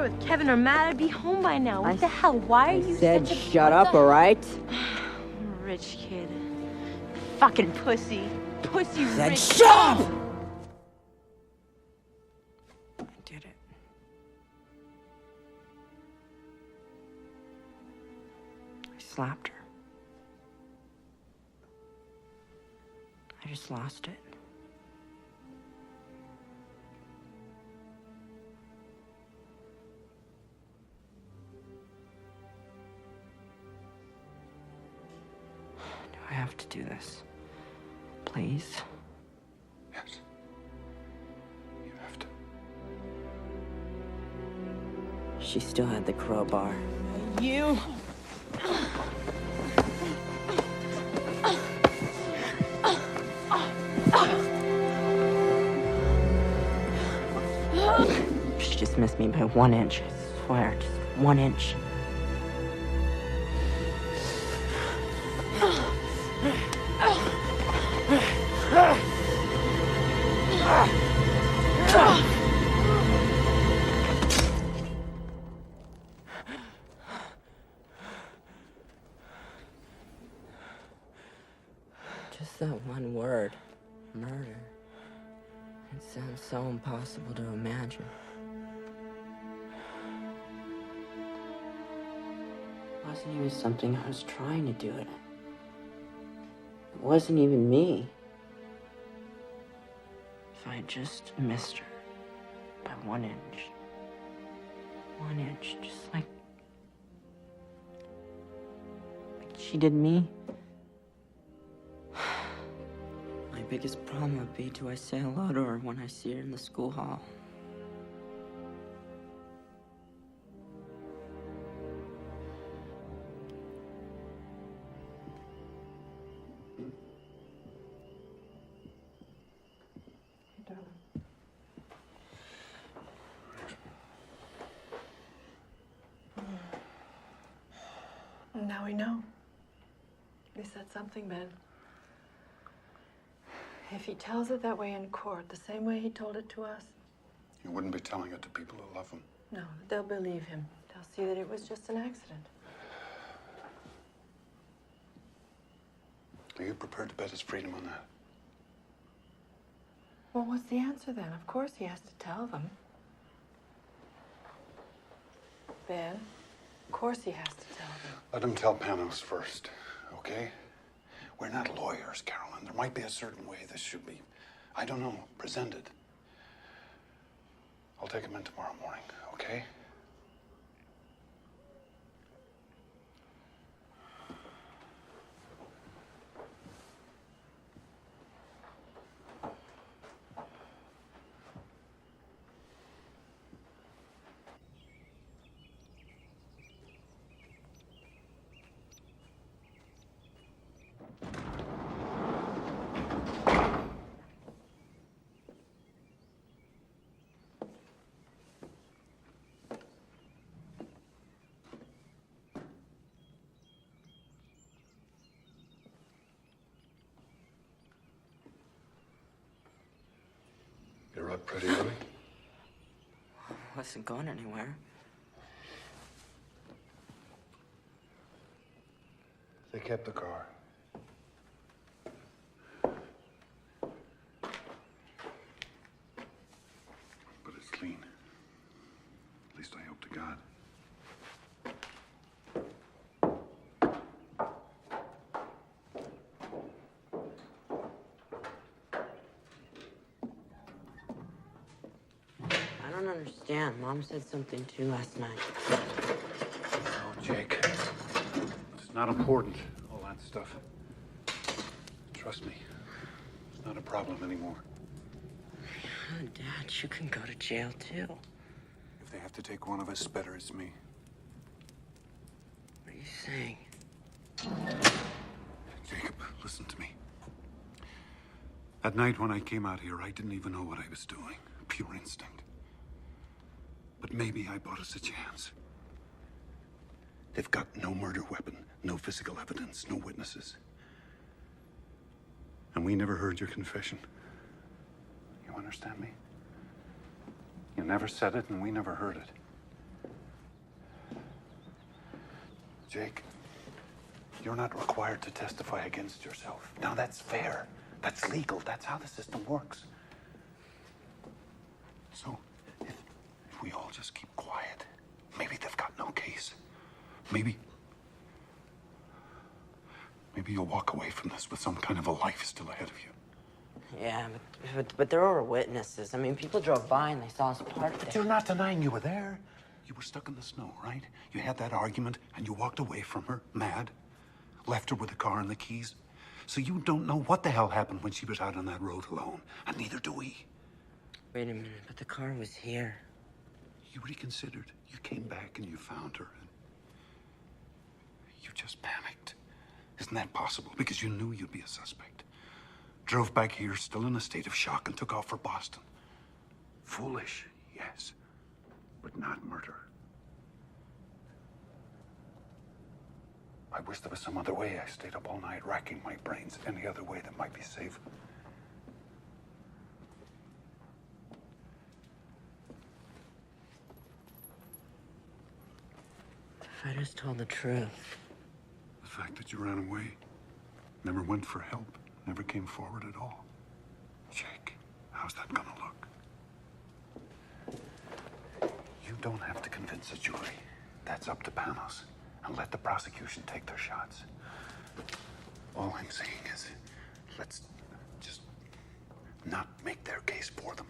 S20: if Kevin or Matt, I'd be home by now. What the hell? Why are you
S18: Said
S20: such a...
S18: shut up, all right?
S20: Rich kid. Fucking pussy. Pussy
S18: Said
S20: rich.
S18: shut up! I did it. I slapped her. I just lost it. Do I have to do this? Please?
S10: Yes. You have to.
S18: She still had the crowbar.
S20: You.
S18: She just missed me by 1 inch. I swear, just 1 inch. Just that one word, murder. It sounds so impossible to imagine. It wasn't even something I was trying to do it. It wasn't even me. If I had just missed her by 1 inch. 1 inch, just like she did me. My biggest problem would be, do I say hello to her when I see her in the school hall?
S1: Now we know. He said something, Ben. If he tells it that way in court, the same way he told it to us,
S10: You wouldn't be telling it to people who love him.
S1: no, they'll believe him. They'll see that it was just an accident.
S10: Are you prepared to bet his freedom on that?
S1: Well, what's the answer then? Of course he has to tell them. Ben, of course he has to tell them.
S10: Let him tell Panos first, okay? We're not lawyers, Carolyn. There might be a certain way this should be, I don't know, presented. I'll take him in tomorrow morning, okay? You're up pretty early.
S18: Wasn't going anywhere.
S10: They kept the car. But it's clean. At least I hope to God.
S18: I don't understand. Mom said something too last night.
S10: Oh, Jake. It's not important, all that stuff. Trust me. It's not a problem anymore.
S18: Oh, Dad, you can go to jail too.
S10: If they have to take one of us, better it's me.
S18: What are you saying?
S10: Jacob, listen to me. That night when I came out here, I didn't even know what I was doing. Pure instinct. But maybe I bought us a chance. They've got no murder weapon, no physical evidence, no witnesses. And we never heard your confession. You understand me? You never said it, and we never heard it. Jake, you're not required to testify against yourself. Now, that's fair. That's legal. That's how the system works. So, if we all just keep quiet, maybe they've got no case. Maybe you'll walk away from this with some kind of a life still ahead of you.
S18: Yeah, but there were witnesses. I mean, people drove by and they saw us parked
S10: But
S18: there.
S10: you're not denying you were there. You were stuck in the snow, right? You had that argument and you walked away from her, mad. Left her with the car and the keys. So you don't know what the hell happened when she was out on that road alone. And neither do we.
S18: Wait a minute, but the car was here.
S10: You reconsidered. You came back and you found her. And you just panicked. Isn't that possible? Because you knew you'd be a suspect. Drove back here still in a state of shock and took off for Boston. Foolish, yes, but not murder. I wish there was some other way. I stayed up all night racking my brains. Any other way that might be safe.
S18: If I just told the truth.
S10: The fact that you ran away, never went for help, never came forward at all. Jake, how's that gonna look? You don't have to convince a jury. That's up to Panos. And let the prosecution take their shots. All I'm saying is, let's just not make their case for them.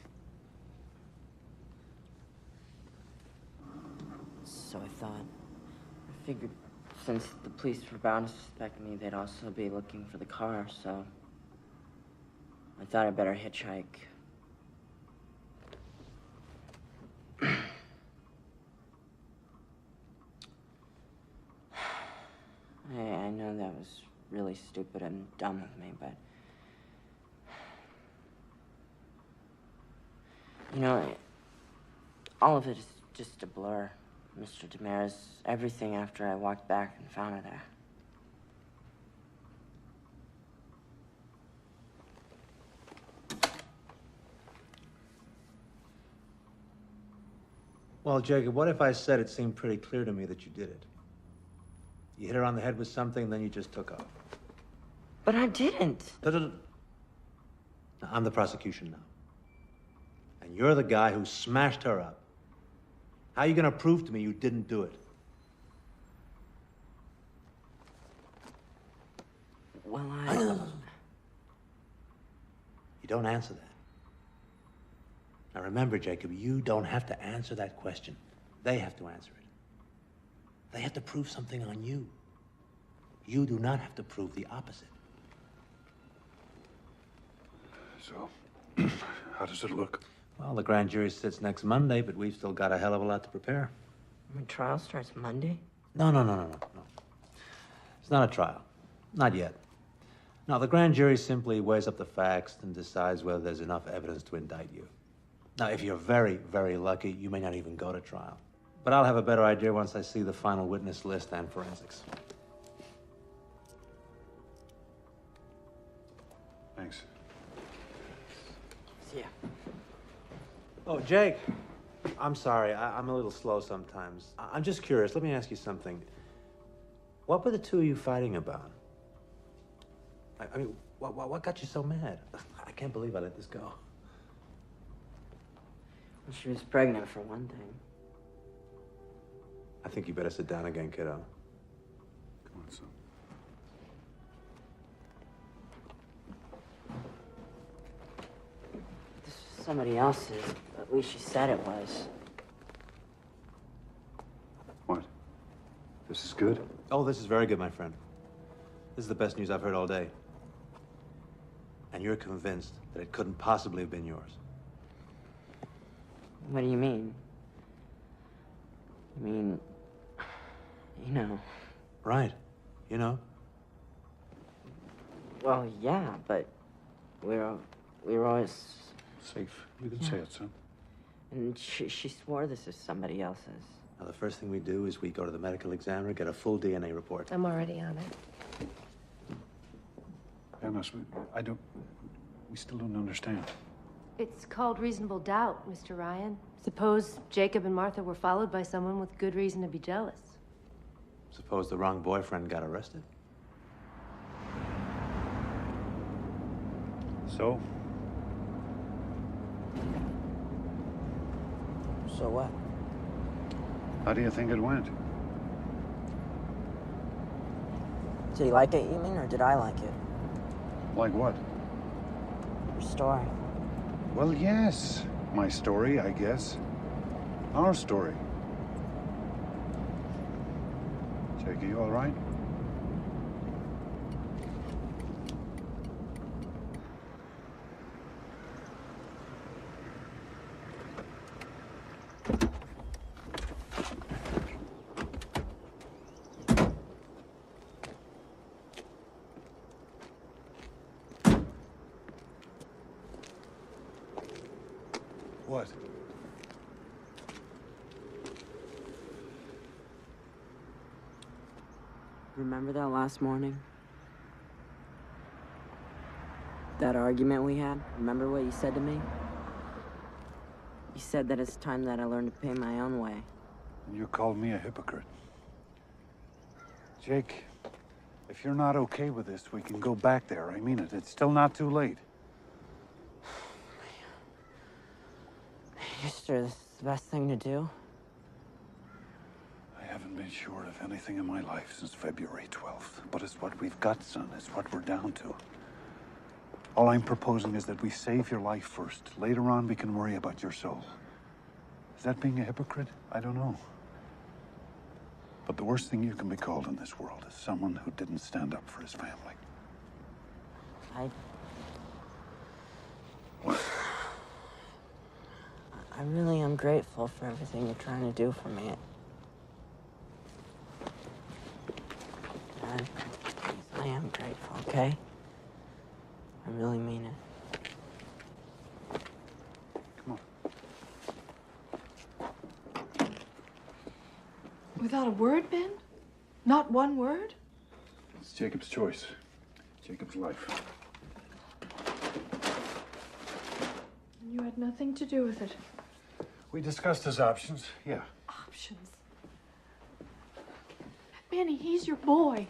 S18: So I thought. I figured since the police were bound to suspect me, they'd also be looking for the car, so I thought I'd better hitchhike. I know that was really stupid and dumb of me, but... You know, all of it is just a blur. Mr. Demers, everything after I walked back and found her there.
S15: Well, Jacob, what if I said it seemed pretty clear to me that you did it? You hit her on the head with something, then you just took off.
S18: But I didn't.
S15: Now, I'm the prosecution now. And you're the guy who smashed her up. How are you gonna prove to me you didn't do it?
S18: Well,
S15: You don't answer that. Now remember, Jacob, you don't have to answer that question. They have to answer it. They have to prove something on you. You do not have to prove the opposite.
S10: So, how does it look?
S15: Well, the grand jury sits next Monday, but we've still got a hell of a lot to prepare.
S18: My trial starts Monday?
S15: No. It's not a trial. Not yet. No, the grand jury simply weighs up the facts and decides whether there's enough evidence to indict you. Now, if you're very, very lucky, you may not even go to trial. But I'll have a better idea once I see the final witness list and forensics.
S10: Thanks.
S18: See ya.
S15: Oh, Jake. I'm sorry. I'm a little slow sometimes. I'm just curious. Let me ask you something. What were the two of you fighting about? I mean, what got you so mad? I can't believe I let this go.
S18: Well, she was pregnant, for one thing.
S15: I think you better sit down again, kiddo.
S10: Come on, son.
S18: This was somebody else's. At least she said it was.
S10: What? This is good?
S15: Oh, this is very good, my friend. This is the best news I've heard all day. And you're convinced that it couldn't possibly have been yours.
S18: What do you mean? I mean, you know.
S15: Right. You know?
S18: Well, yeah, but we were always...
S10: Safe. You can say it, son.
S18: And she swore this is somebody else's.
S15: Now, the first thing we do is we go to the medical examiner, get a full DNA report.
S3: I'm already on it.
S10: Panos, we still don't understand.
S3: It's called reasonable doubt, Mr. Ryan. Suppose Jacob and Martha were followed by someone with good reason to be jealous.
S15: Suppose the wrong boyfriend got arrested? So?
S18: So what?
S10: How do you think it went?
S18: Did he like it, you mean, or did I like it?
S10: Like what?
S18: Your story.
S10: Well, yes. My story, I guess. Our story. Jake, are you all right? What?
S18: Remember that last morning? That argument we had? Remember what you said to me? You said that it's time that I learned to pay my own way.
S10: You called me a hypocrite. Jake, if you're not okay with this, we can go back there. I mean it. It's still not too late.
S18: You sure this is the best thing to do?
S10: I haven't been short of anything in my life since February 12th. But it's what we've got, son. It's what we're down to. All I'm proposing is that we save your life first. Later on, we can worry about your soul. Is that being a hypocrite? I don't know. But the worst thing you can be called in this world is someone who didn't stand up for his family.
S18: I really am grateful for everything you're trying to do for me. Dad, I am grateful, okay? I really mean it.
S10: Come on.
S1: Without a word, Ben? Not one word?
S10: It's Jacob's choice. Jacob's life.
S1: You had nothing to do with it.
S10: We discussed his options, yeah.
S1: Options? Benny, he's your boy.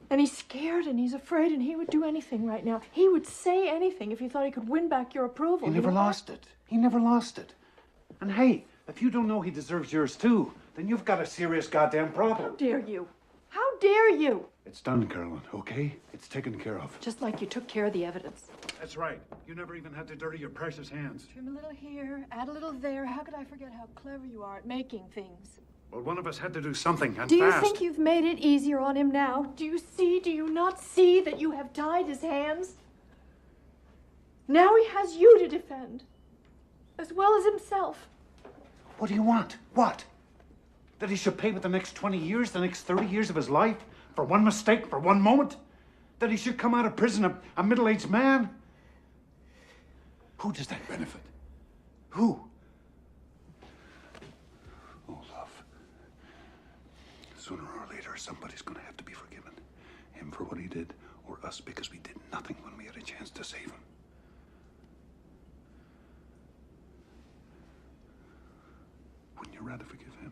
S1: And he's scared and he's afraid and he would do anything right now. He would say anything if he thought he could win back your approval.
S10: He never lost it. He never lost it. And hey, if you don't know he deserves yours too, then you've got a serious goddamn problem.
S1: How dare you? How dare you?
S10: It's done, Carolyn, okay? It's taken care of.
S1: Just like you took care of the evidence.
S10: That's right. You never even had to dirty your precious hands.
S1: Trim a little here, add a little there. How could I forget how clever you are at making things?
S10: Well, one of us had to do something, and
S1: Do you
S10: fast.
S1: think you've made it easier on him now? Do you not see that you have tied his hands? Now he has you to defend, as well as himself.
S10: What do you want? What? That he should pay with the next 20 years, the next 30 years of his life? For one mistake, for one moment? That he should come out of prison a middle-aged man? Who does that benefit? Who? Oh, love. Sooner or later, somebody's gonna have to be forgiven. Him for what he did, or us because we did nothing when we had a chance to save him. Wouldn't you rather forgive him?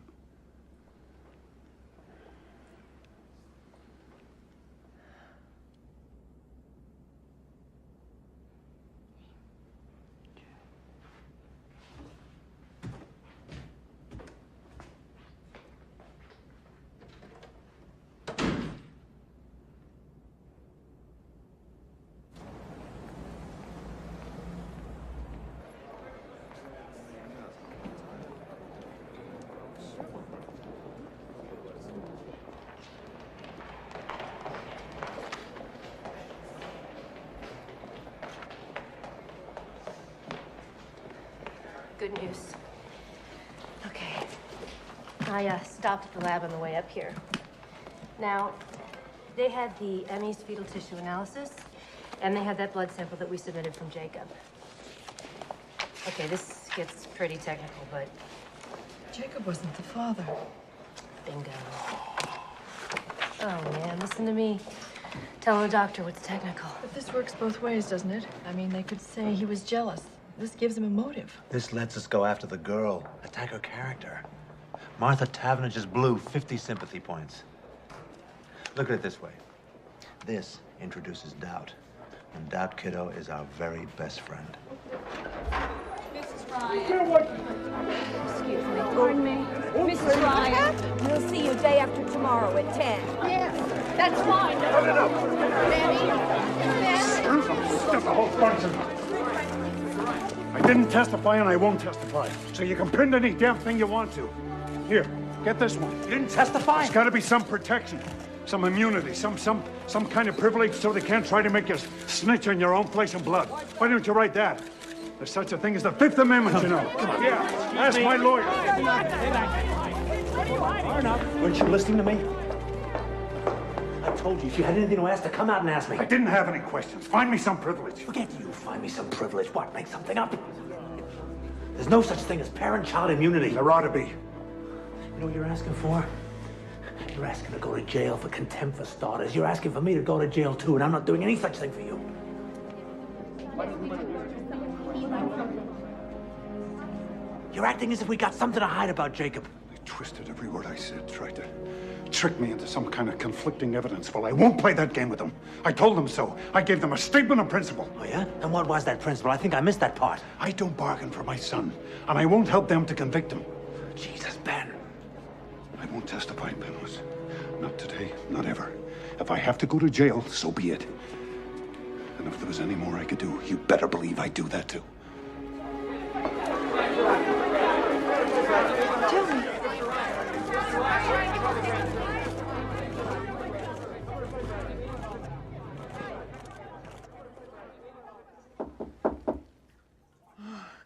S21: Good news. Okay. I stopped at the lab on the way up here. Now, they had the Emmy's fetal tissue analysis, and they had that blood sample that we submitted from Jacob. Okay, this gets pretty technical, but...
S1: Jacob wasn't the father.
S21: Bingo. Oh, man, listen to me. Telling the doctor what's technical.
S1: But this works both ways, doesn't it? I mean, they could say he was jealous. This gives him a motive.
S15: This lets us go after the girl, attack her character. Martha Tavener just blew 50 sympathy points. Look at it this way. This introduces doubt. And doubt, kiddo, is our very best friend.
S20: Mrs. Ryan. Excuse me. Pardon me. Mrs. Ryan, we'll see you day after tomorrow at 10.
S1: Yes, that's fine.
S20: No.
S10: Stuff the whole bunch of them. I didn't testify and I won't testify. So you can print any damn thing you want to. Here, get this one.
S15: You didn't testify?
S10: There's got to be some protection, some immunity, some kind of privilege so they can't try to make you snitch on your own flesh and blood. Why don't you write that? There's such a thing as the Fifth Amendment, you know. Yeah, ask my lawyer.
S15: Weren't you listening to me? I told you, if you had anything to ask, to come out and ask me.
S10: I didn't have any questions. Find me some privilege.
S15: Forget you. Find me some privilege. What? Make something up? There's no such thing as parent-child immunity.
S10: There ought to be.
S15: You know what you're asking for? You're asking to go to jail for contempt for starters. You're asking for me to go to jail too, and I'm not doing any such thing for you. You're acting as if we got something to hide about Jacob.
S10: They twisted every word I said, tried to trick me into some kind of conflicting evidence. Well, I won't play that game with them. I told them so. I gave them a statement of principle.
S15: Oh, yeah? And what was that principle? I think I missed that part.
S10: I don't bargain for my son, and I won't help them to convict him.
S15: Jesus, Ben.
S10: I won't testify, Penrose. Not today, not ever. If I have to go to jail, so be it. And if there was any more I could do, you better believe I'd do that too.
S1: Tell me.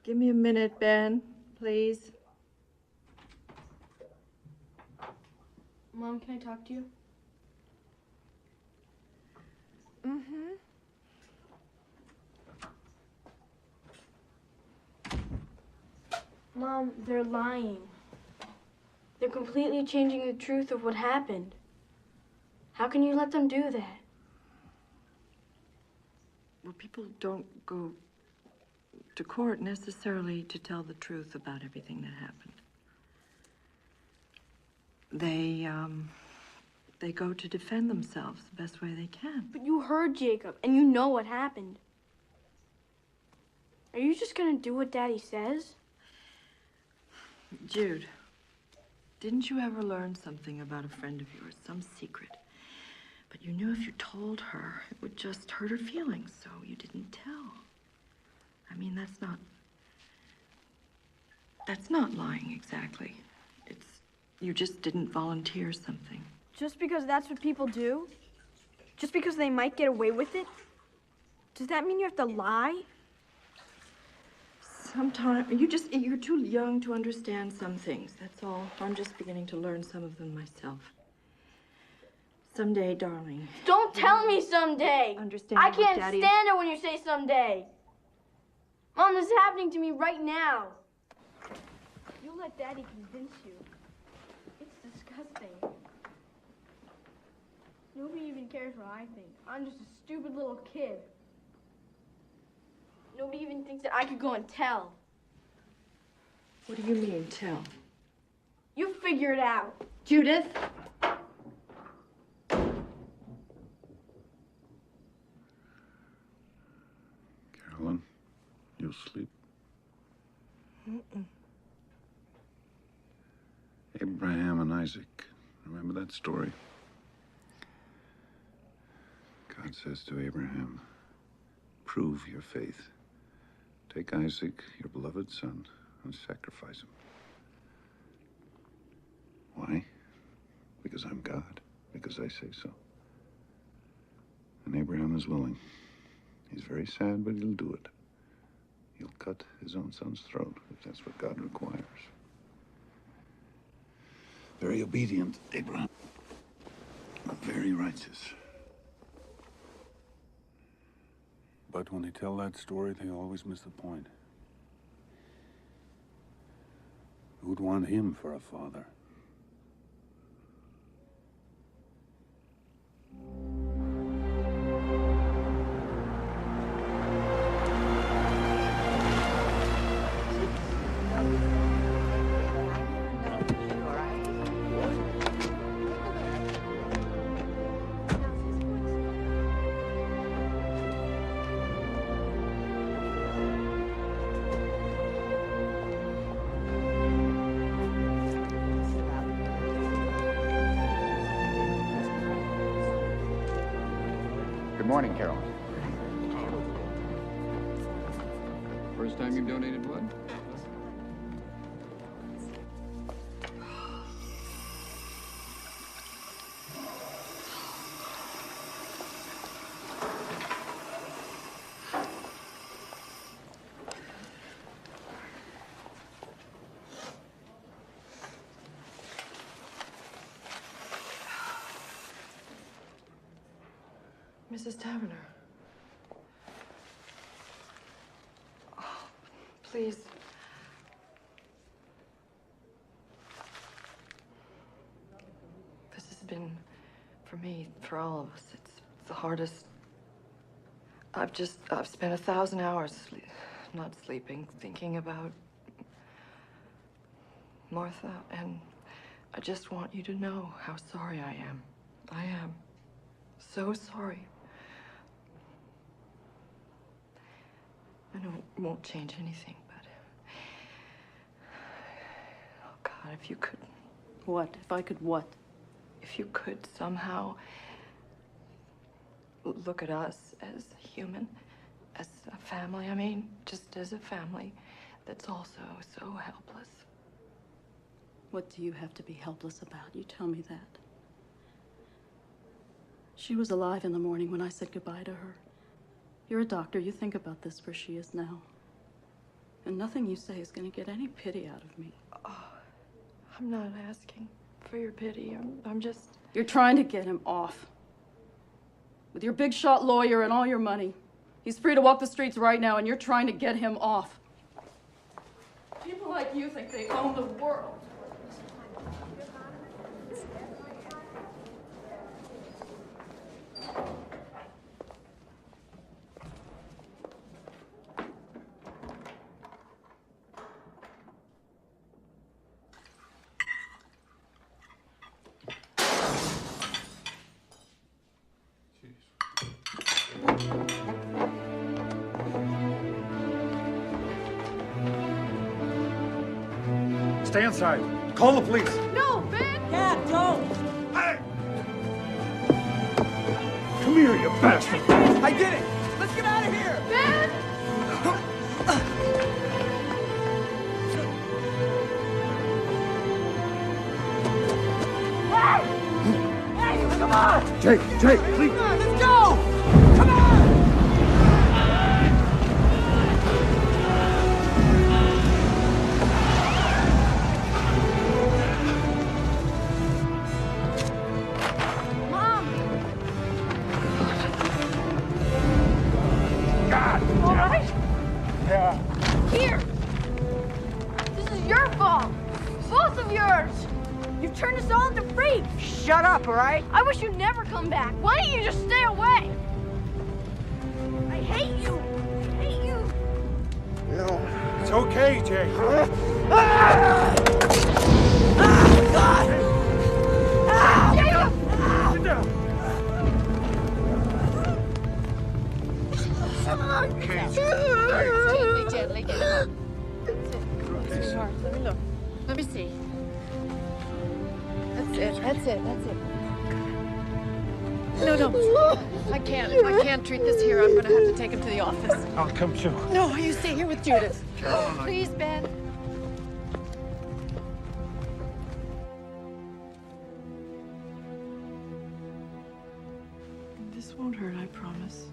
S1: Give me a minute, Ben, please.
S9: Mom, can I talk to you?
S1: Mm-hmm.
S9: Mom, they're lying. They're completely changing the truth of what happened. How can you let them do that?
S1: Well, people don't go to court necessarily to tell the truth about everything that happened. They go to defend themselves the best way they can.
S9: But you heard Jacob, and you know what happened. Are you just gonna do what Daddy says?
S1: Jude, didn't you ever learn something about a friend of yours, some secret? But you knew if you told her, it would just hurt her feelings, so you didn't tell. I mean, that's not lying exactly. You just didn't volunteer something.
S9: Just because that's what people do? Just because they might get away with it? Does that mean you have to lie?
S1: Sometimes, you're too young to understand some things, that's all. I'm just beginning to learn some of them myself. Someday, darling.
S9: Don't tell me someday!
S1: Understand
S9: I
S1: what
S9: can't
S1: Daddy
S9: stand it when you say someday! Mom, this is happening to me right now. You let Daddy convince you. It's disgusting. Nobody even cares what I think. I'm just a stupid little kid. Nobody even thinks that I could go and tell.
S1: What do you mean, tell?
S9: You figure it out.
S1: Judith?
S10: Carolyn, you'll sleep.
S1: Mm-mm.
S10: Abraham and Isaac. Remember that story? God says to Abraham, prove your faith. Take Isaac, your beloved son, and sacrifice him. Why? Because I'm God. Because I say so. And Abraham is willing. He's very sad, but he'll do it. He'll cut his own son's throat, if that's what God requires. Very obedient, Abraham. Very righteous. But when they tell that story, they always miss the point. Who'd want him for a father?
S5: morning, Carol.
S7: First time you've donated blood?
S1: Mrs. Taverner. Oh, please. This has been, for me, for all of us, it's the hardest. I've spent 1,000 hours not sleeping, thinking about Martha, and I just want you to know how sorry I am. I am so sorry. I know it won't change anything, but... Oh, God, if you could...
S2: What? If I could what?
S1: If you could somehow look at us as human, as a family, I mean, just as a family that's also so helpless.
S2: What do you have to be helpless about? You tell me that. She was alive in the morning when I said goodbye to her. You're a doctor. You think about this where she is now. And nothing you say is going to get any pity out of me.
S1: Oh, I'm not asking for your pity. I'm just...
S2: You're trying to get him off. With your big shot lawyer and all your money. He's free to walk the streets right now, and you're trying to get him off. People like you think they own the world.
S10: Stay inside. Call the police.
S1: No, Ben!
S20: Dad, don't!
S10: Hey! Come here, you bastard!
S20: I did it! Let's get out of here!
S1: Ben!
S20: Hey, come on!
S10: Jake, please!
S20: Come on, let's go! Come on!
S1: Mom!
S10: God!
S1: All right?
S10: Yeah.
S1: Here! This is your fault! Both of yours! You've turned us all into freaks!
S20: Shut up, all right?
S1: I wish you'd never come back. Why don't you just stay away? I hate you! I hate you!
S10: No. It's okay, Jake.
S20: God!
S1: Jacob!
S10: Sit down.
S20: Gently, get him up. Sweetheart, let me look. Let me see. That's it. No. I can't treat this here. I'm gonna have to take him to the office.
S10: I'll come too.
S20: No, you stay here with Judith.
S10: Caroline.
S20: Please, Ben.
S1: This won't hurt, I promise.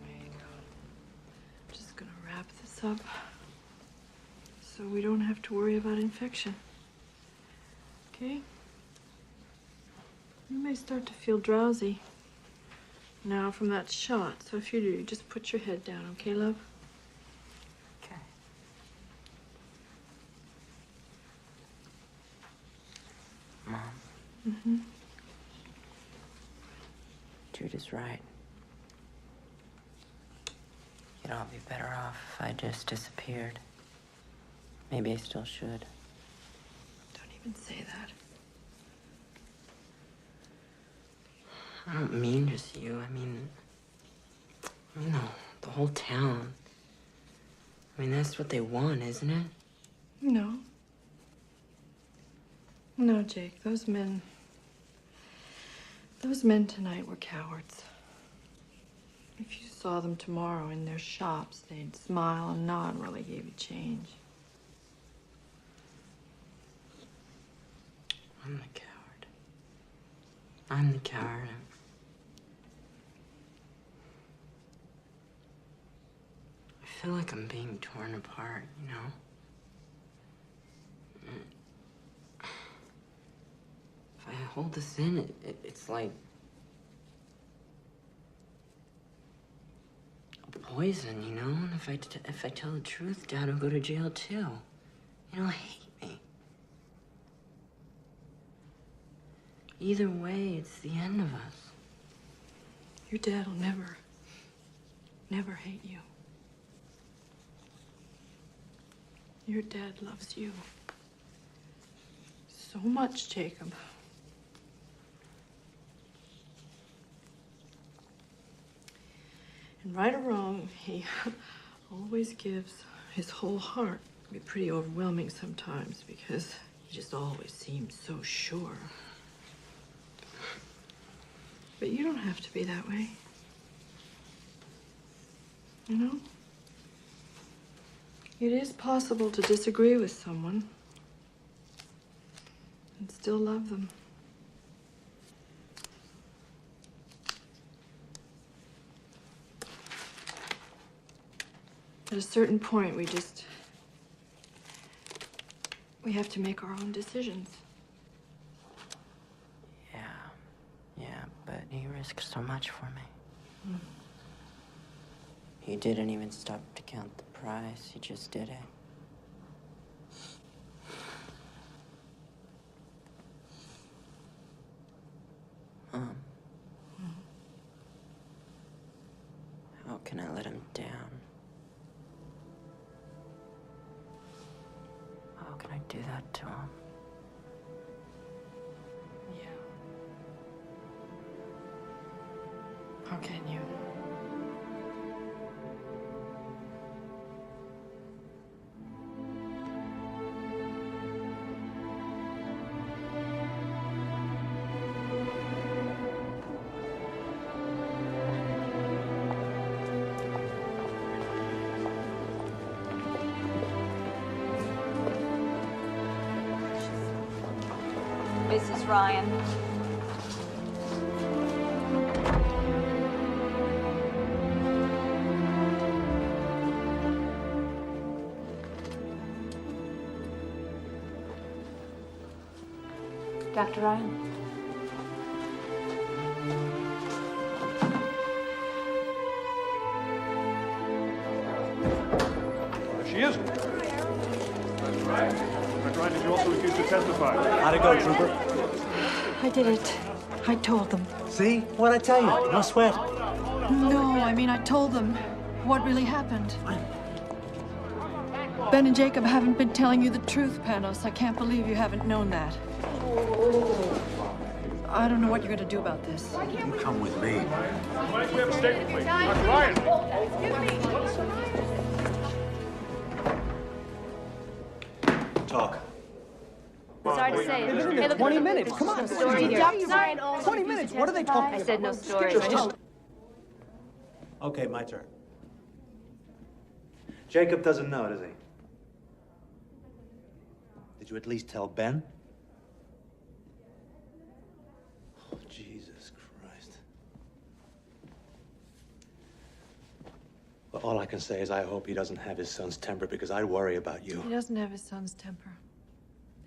S1: There you go. I'm just gonna wrap this up so we don't have to worry about infection. Okay? You may start to feel drowsy now from that shot, so if you do, just put your head down, okay, love?
S18: Okay. Mom,
S1: Mm-hmm.
S18: Judith's right. You'd all be better off if I just disappeared. Maybe I still should.
S1: Don't even say that.
S18: I don't mean just you. I mean the whole town. I mean, that's what they want, isn't it?
S1: No. No, Jake, those men tonight were cowards. If you saw them tomorrow in their shops, they'd smile and nod while they gave you change.
S18: I'm the coward. I'm the coward. I feel like I'm being torn apart, you know? If I hold this in, it's like a poison, you know? And if I tell the truth, Dad will go to jail too. You know, hate me. Either way, it's the end of us.
S1: Your dad will never hate you. Your dad loves you so much, Jacob. And right or wrong, he always gives his whole heart. It can be pretty overwhelming sometimes because he just always seems so sure. But you don't have to be that way. You know? It is possible to disagree with someone and still love them. At a certain point, we have to make our own decisions.
S18: Yeah, but he risked so much for me. He didn't even stop to count the price. He just did it. How can I let him down? How can I do that to him?
S1: How can you?
S20: Mrs. Ryan. Dr. Ryan.
S8: She is. That's right. Dr. Ryan, did you also refuse to testify?
S15: How'd it go, Trooper?
S1: I didn't. I told them.
S15: See? What'd I tell you? No sweat.
S1: No, I mean, I told them what really happened. Ben and Jacob haven't been telling you the truth, Panos. I can't believe you haven't known that. I don't know what you're going to do about this.
S15: You come with me.
S8: Why don't we have a statement, please? Dr. Ryan!
S15: Talk.
S21: Sorry to say. Hey, look,
S5: 20 minutes, come on.
S21: Story here. Sorry.
S5: 20 minutes, what are they talking about?
S21: I said no story.
S15: Okay, my turn. Jacob doesn't know, does he? Did you at least tell Ben? Oh, Jesus Christ. Well, all I can say is I hope he doesn't have his son's temper because I worry about you.
S1: He doesn't have his son's temper.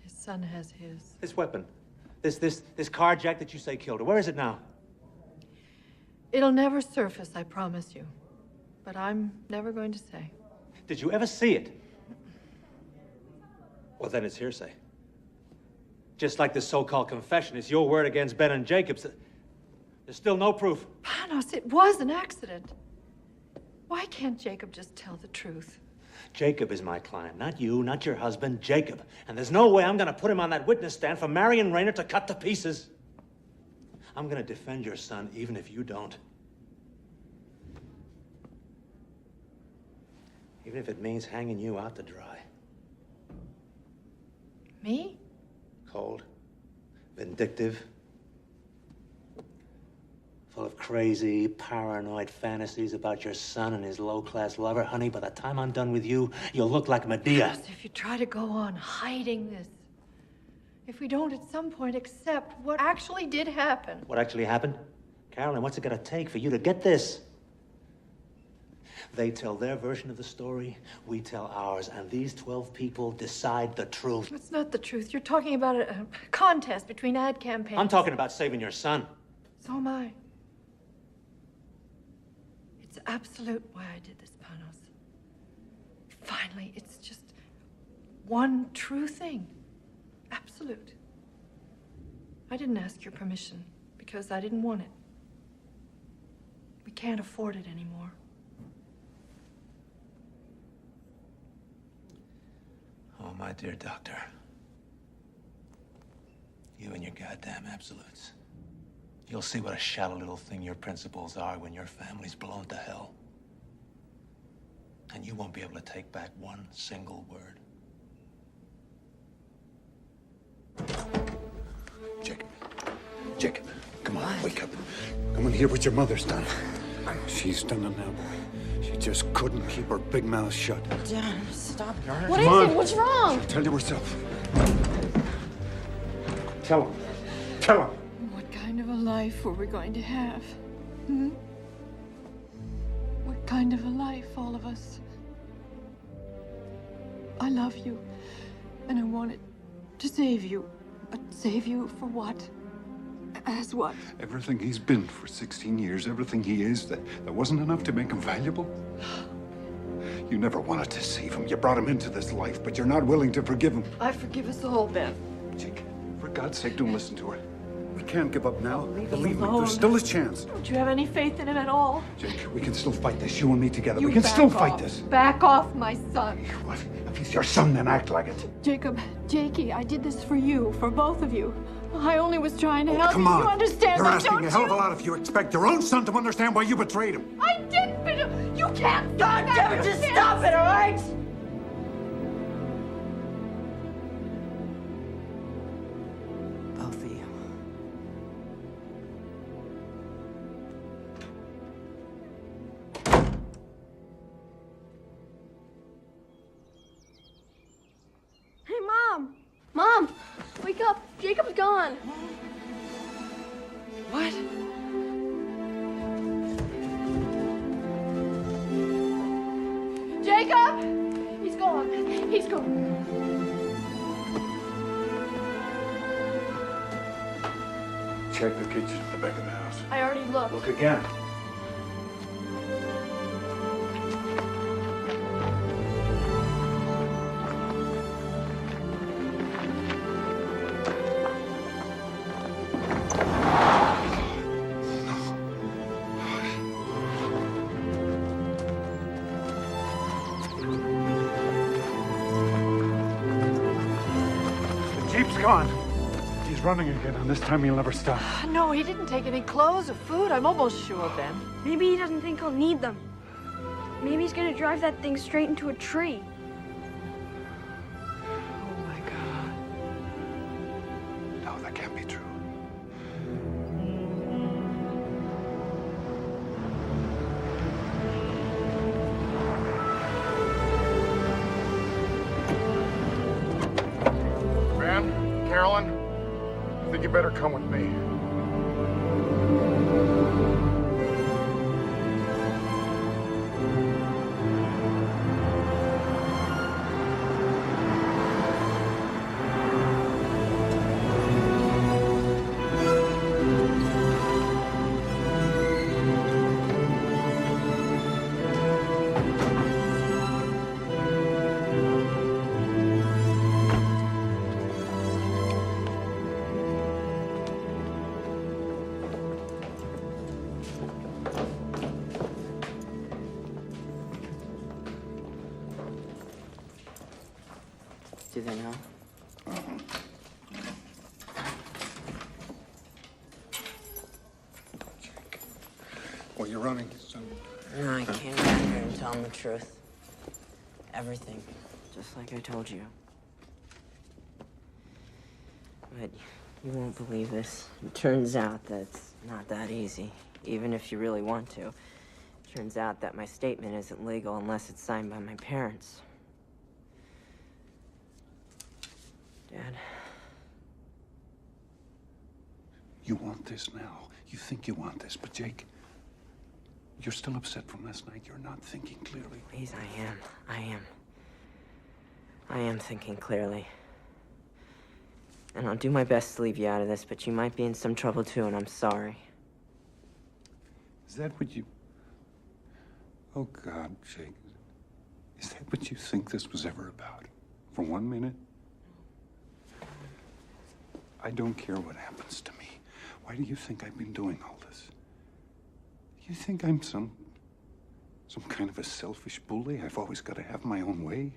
S1: His son has his.
S15: This weapon, this carjack that you say killed her, where is it now?
S1: It'll never surface, I promise you. But I'm never going to say.
S15: Did you ever see it? Well, then it's hearsay. Just like this so-called confession, it's your word against Ben and Jacob's. There's still no proof.
S1: Panos, it was an accident. Why can't Jacob just tell the truth?
S15: Jacob is my client, not you, not your husband, Jacob. And there's no way I'm gonna put him on that witness stand for Marion Rayner to cut to pieces. I'm gonna defend your son, even if you don't. Even if it means hanging you out to dry.
S1: Me?
S15: Cold, Vindictive. Full of crazy, paranoid fantasies about your son and his low-class lover. Honey, by the time I'm done with you, you'll look like Medea.
S1: If you try to go on hiding this, if we don't at some point accept what actually did happen.
S15: What actually happened? Carolyn, what's it gonna take for you to get this? They tell their version of the story, we tell ours, and these 12 people decide the truth.
S1: That's not the truth. You're talking about a contest between ad campaigns.
S15: I'm talking about saving your son.
S1: So am I. It's absolute why I did this, Panos. Finally, it's just one true thing. Absolute. I didn't ask your permission because I didn't want it. We can't afford it anymore.
S15: Oh, my dear doctor. You and your goddamn absolutes. You'll see what a shallow little thing your principles are when your family's blown to hell. And you won't be able to take back one single word.
S10: Jacob, come on, wake up. Come and hear what your mother's done. She's done it now, boy. She just couldn't keep her big mouth shut.
S18: Dad, stop.
S9: What is it? What's wrong?
S10: Tell you herself. Tell him. Tell him.
S1: What kind of a life were we going to have? Hmm? What kind of a life, all of us? I love you, and I wanted to save you. But save you for what? As what?
S10: Everything he's been for 16 years, everything he is, that wasn't enough to make him valuable? You never wanted to save him. You brought him into this life, but you're not willing to forgive him.
S1: I forgive us all, Ben.
S10: Jake, for God's sake, don't listen to her. We can't give up now.
S1: Leave
S10: Believe
S1: him
S10: me,
S1: alone.
S10: there's still a chance.
S1: Don't you have any faith in him at all?
S10: Jake, we can still fight this, you and me together.
S1: You
S10: We can
S1: back
S10: still fight
S1: off.
S10: this.
S1: Back off, my son.
S10: What? If he's your son, then act like it.
S1: Jacob, Jakey, I did this for you, for both of you. I only was trying to help
S10: Come
S1: you.
S10: on.
S1: You understand
S10: You're
S1: that,
S10: asking
S1: don't
S10: a hell of a
S1: you?
S10: lot if you expect your own son to understand why you betrayed him.
S1: I didn't, but you can't.
S18: God damn it, just stop it, all right? Both of you.
S9: Hey, Mom! Mom! Wake up! Jacob's gone!
S1: What? Jacob! He's gone. He's gone.
S10: Check the kitchen at the back of the house.
S1: I already looked.
S10: Look again. The Jeep's gone. He's running again, and this time he'll never stop.
S1: No, he didn't take any clothes or food. I'm almost sure, Ben.
S9: Maybe he doesn't think he'll need them. Maybe he's gonna drive that thing straight into a tree.
S1: Oh, my God.
S10: No, that can't be true.
S11: Man, Carolyn, I think you better come with me.
S18: Do they know?
S10: Well, you're running, son.
S18: No, I came down here and tell them the truth. Everything. Just like I told you. But You won't believe this. It turns out that it's not that easy, even if you really want to. It turns out that my statement isn't legal unless it's signed by my parents. Dad.
S10: You want this now. You think you want this, but Jake, you're still upset from last night. You're not thinking clearly.
S18: Please, I am thinking clearly. And I'll do my best to leave you out of this, but you might be in some trouble too, and I'm sorry.
S10: Is that what you... Oh, God, Jake. Is that what you think this was ever about? For 1 minute? I don't care what happens to me. Why do you think I've been doing all this? You think I'm some kind of a selfish bully? I've always got to have my own way?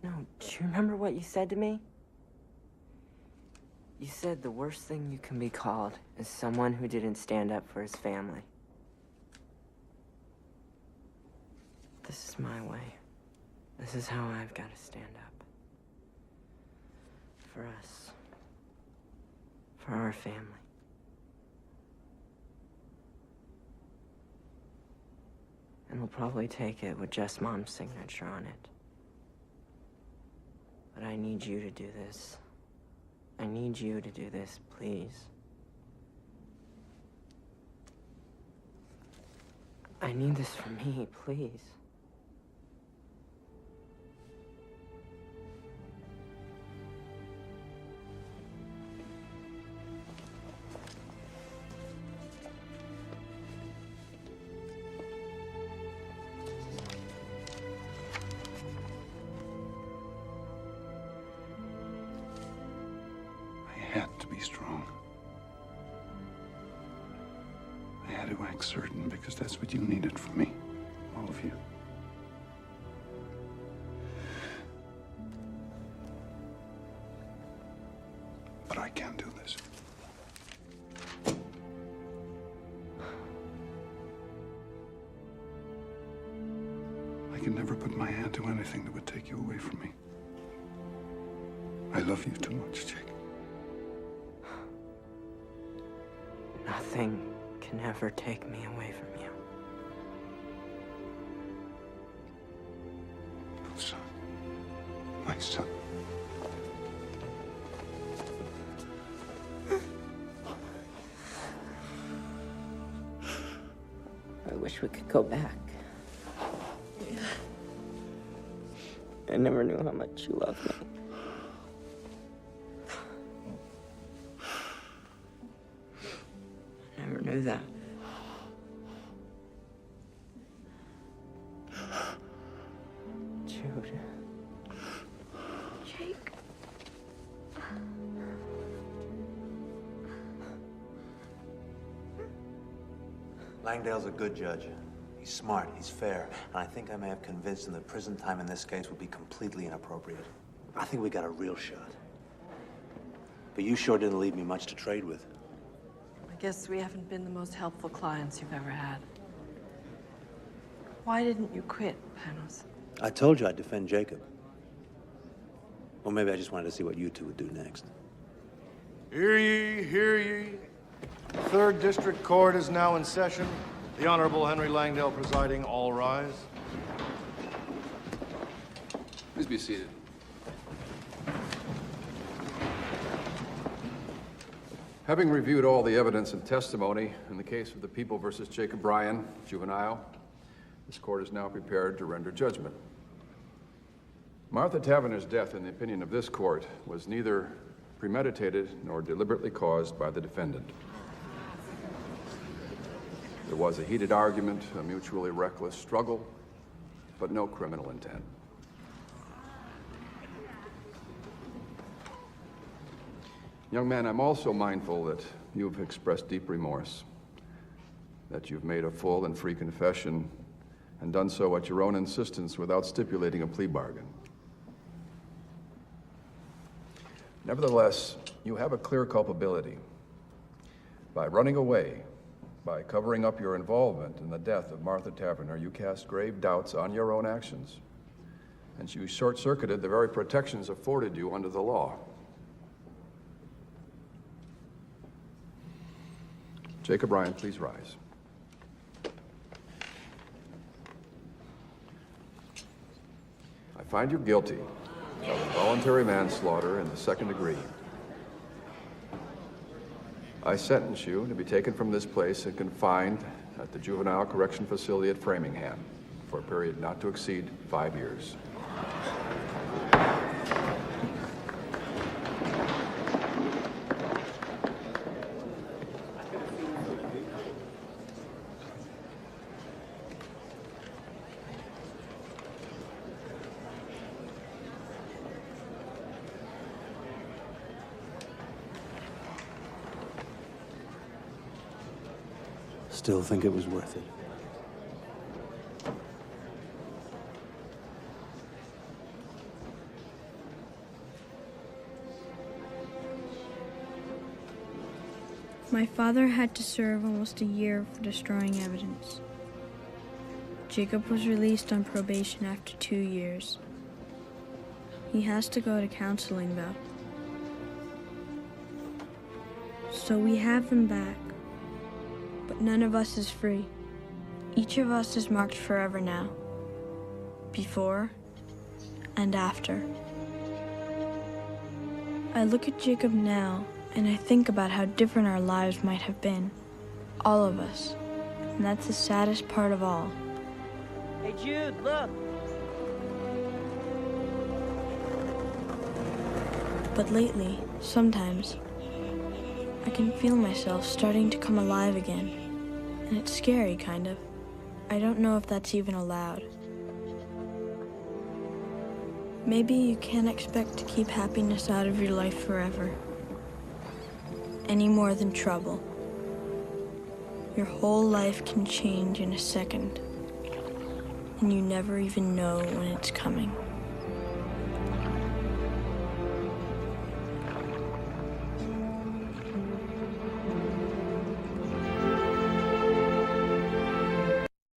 S18: No, do you remember what you said to me? You said the worst thing you can be called is someone who didn't stand up for his family. This is my way. This is how I've got to stand up. For us. For our family. And we'll probably take it with just Mom's signature on it. But I need you to do this. I need you to do this, please. I need this for me, please.
S10: Strong. I had to act certain because that's what you needed from me. All of you. But I can't do this. I can never put my hand to anything that would take you away from me. I love you too much, Jake.
S18: Nothing can ever take me away from you.
S10: Son. My son.
S18: I wish we could go back. I never knew how much you loved me. Knew that. Jude.
S9: Jake.
S15: Langdale's a good judge. He's smart, he's fair, and I think I may have convinced him that prison time in this case would be completely inappropriate. I think we got a real shot. But you sure didn't leave me much to trade with.
S2: I guess we haven't been the most helpful clients you've ever had. Why didn't you quit, Panos?
S15: I told you I'd defend Jacob. Or maybe I just wanted to see what you two would do next.
S6: Hear ye, hear ye. The Third District Court is now in session. The Honorable Henry Langdale presiding. All rise.
S22: Please be seated. Having reviewed all the evidence and testimony in the case of the People versus Jacob Bryan, juvenile, this court is now prepared to render judgment. Martha Taverner's death, in the opinion of this court, was neither premeditated nor deliberately caused by the defendant. There was a heated argument, a mutually reckless struggle, but no criminal intent. Young man, I'm also mindful that you've expressed deep remorse, that you've made a full and free confession and done so at your own insistence without stipulating a plea bargain. Nevertheless, you have a clear culpability. By running away, by covering up your involvement in the death of Martha Taverner, you cast grave doubts on your own actions and you short-circuited the very protections afforded you under the law. Jacob Ryan, please rise. I find you guilty of voluntary manslaughter in the second degree. I sentence you to be taken from this place and confined at the Juvenile Correction Facility at Framingham for a period not to exceed 5 years.
S13: Still think it was worth it.
S9: My father had to serve almost a year for destroying evidence. Jacob was released on probation after 2 years. He has to go to counseling, though. So we have him back. But none of us is free. Each of us is marked forever now. Before and after. I look at Jacob now, and I think about how different our lives might have been. All of us. And that's the saddest part of all.
S5: Hey, Jude, look.
S9: But lately, sometimes, I can feel myself starting to come alive again. And it's scary, kind of. I don't know if that's even allowed. Maybe you can't expect to keep happiness out of your life forever. Any more than trouble. Your whole life can change in a second. And you never even know when it's coming.